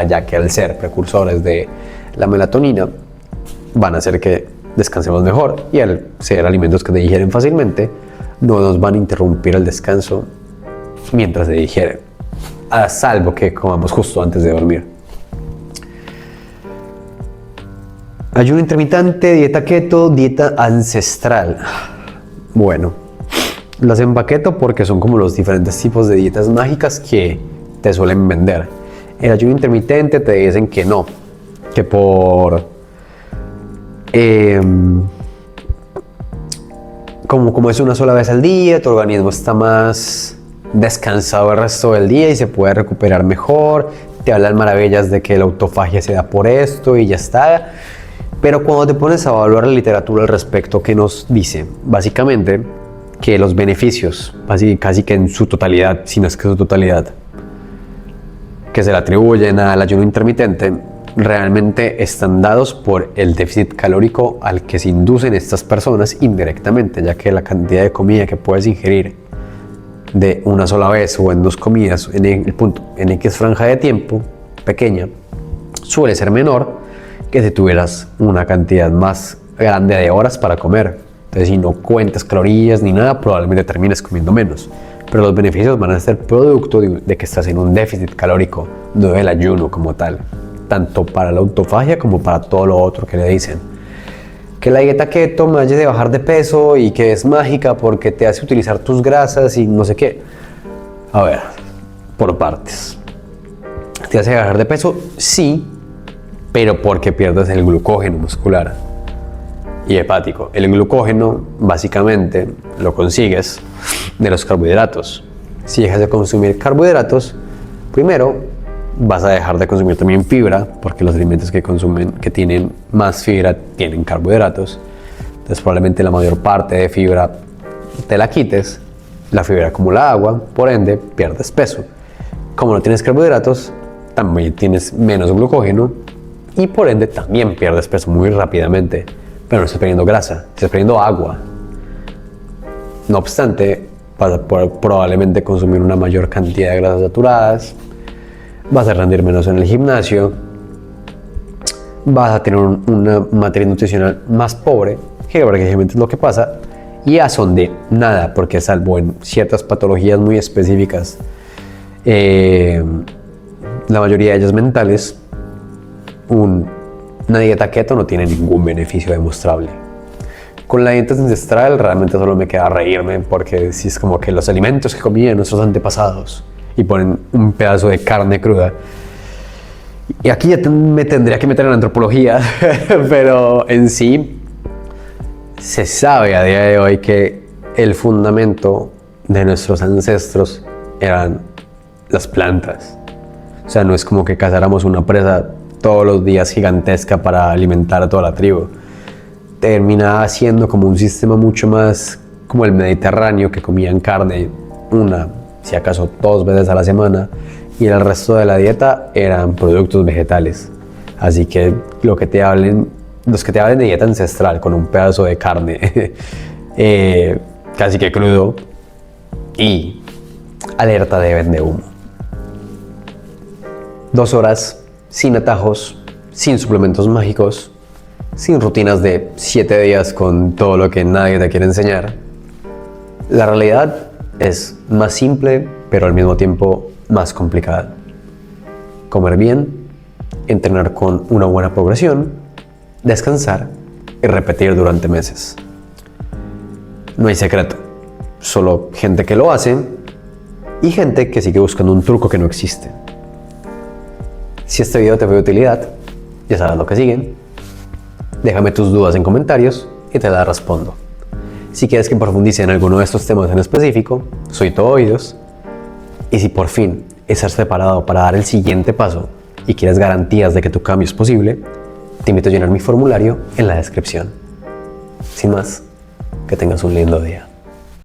ya que al ser precursores de la melatonina van a hacer que descansemos mejor, y al ser alimentos que se digieren fácilmente no nos van a interrumpir el descanso mientras se digieren, a salvo que comamos justo antes de dormir. Ayuno intermitente, dieta keto, dieta ancestral. Bueno, las empaqueto porque son como los diferentes tipos de dietas mágicas que te suelen vender. El ayuno intermitente te dicen que no, que por como es una sola vez al día, tu organismo está más descansado el resto del día y se puede recuperar mejor. Te hablan maravillas de que la autofagia se da por esto y ya está. Pero cuando te pones a evaluar la literatura al respecto, ¿qué nos dice? Básicamente que los beneficios, casi que en su totalidad, si no es que su totalidad, que se le atribuyen al ayuno intermitente, realmente están dados por el déficit calórico al que se inducen estas personas indirectamente, ya que la cantidad de comida que puedes ingerir de una sola vez o en dos comidas en X franja de tiempo pequeña suele ser menor que si tuvieras una cantidad más grande de horas para comer. Entonces, si no cuentas calorías ni nada, probablemente termines comiendo menos, pero los beneficios van a ser producto de que estás en un déficit calórico, no del ayuno como tal, tanto para la autofagia como para todo lo otro que le dicen. Que la dieta keto me vaya de bajar de peso y que es mágica porque te hace utilizar tus grasas y no sé qué. A ver, por partes. ¿Te hace bajar de peso? Sí, pero porque pierdes el glucógeno muscular y hepático. El glucógeno básicamente lo consigues de los carbohidratos. Si dejas de consumir carbohidratos, primero vas a dejar de consumir también fibra, porque los alimentos que tienen más fibra tienen carbohidratos. Entonces probablemente la mayor parte de fibra te la quites. La fibra acumula agua, por ende pierdes peso. Como no tienes carbohidratos, también tienes menos glucógeno y por ende también pierdes peso muy rápidamente. Pero no estás perdiendo grasa, estás perdiendo agua. No obstante, vas a probablemente consumir una mayor cantidad de grasas saturadas, vas a rendir menos en el gimnasio, vas a tener una matriz nutricional más pobre, que prácticamente es lo que pasa, y a son de nada, porque salvo en ciertas patologías muy específicas, la mayoría de ellas mentales, una dieta keto no tiene ningún beneficio demostrable. Con la dieta ancestral realmente solo me queda reírme, porque si es como que los alimentos que comían nuestros antepasados y ponen un pedazo de carne cruda. Y aquí ya me tendría que meter en la antropología, pero en sí se sabe a día de hoy que el fundamento de nuestros ancestros eran las plantas. O sea, no es como que cazáramos una presa todos los días gigantesca para alimentar a toda la tribu. Terminaba siendo como un sistema mucho más como el mediterráneo, que comían carne si acaso 2 veces a la semana, y el resto de la dieta eran productos vegetales. Así que los que te hablen de dieta ancestral con un pedazo de carne casi que crudo, y alerta de vende humo. 2 horas sin atajos, sin suplementos mágicos, sin rutinas de 7 días con todo lo que nadie te quiere enseñar. La realidad es más simple, pero al mismo tiempo más complicada. Comer bien, entrenar con una buena progresión, descansar y repetir durante meses. No hay secreto, solo gente que lo hace y gente que sigue buscando un truco que no existe. Si este video te fue de utilidad, ya sabes lo que siguen. Déjame tus dudas en comentarios y te las respondo. Si quieres que profundice en alguno de estos temas en específico, soy todo oídos. Y si por fin estás preparado para dar el siguiente paso y quieres garantías de que tu cambio es posible, te invito a llenar mi formulario en la descripción. Sin más, que tengas un lindo día.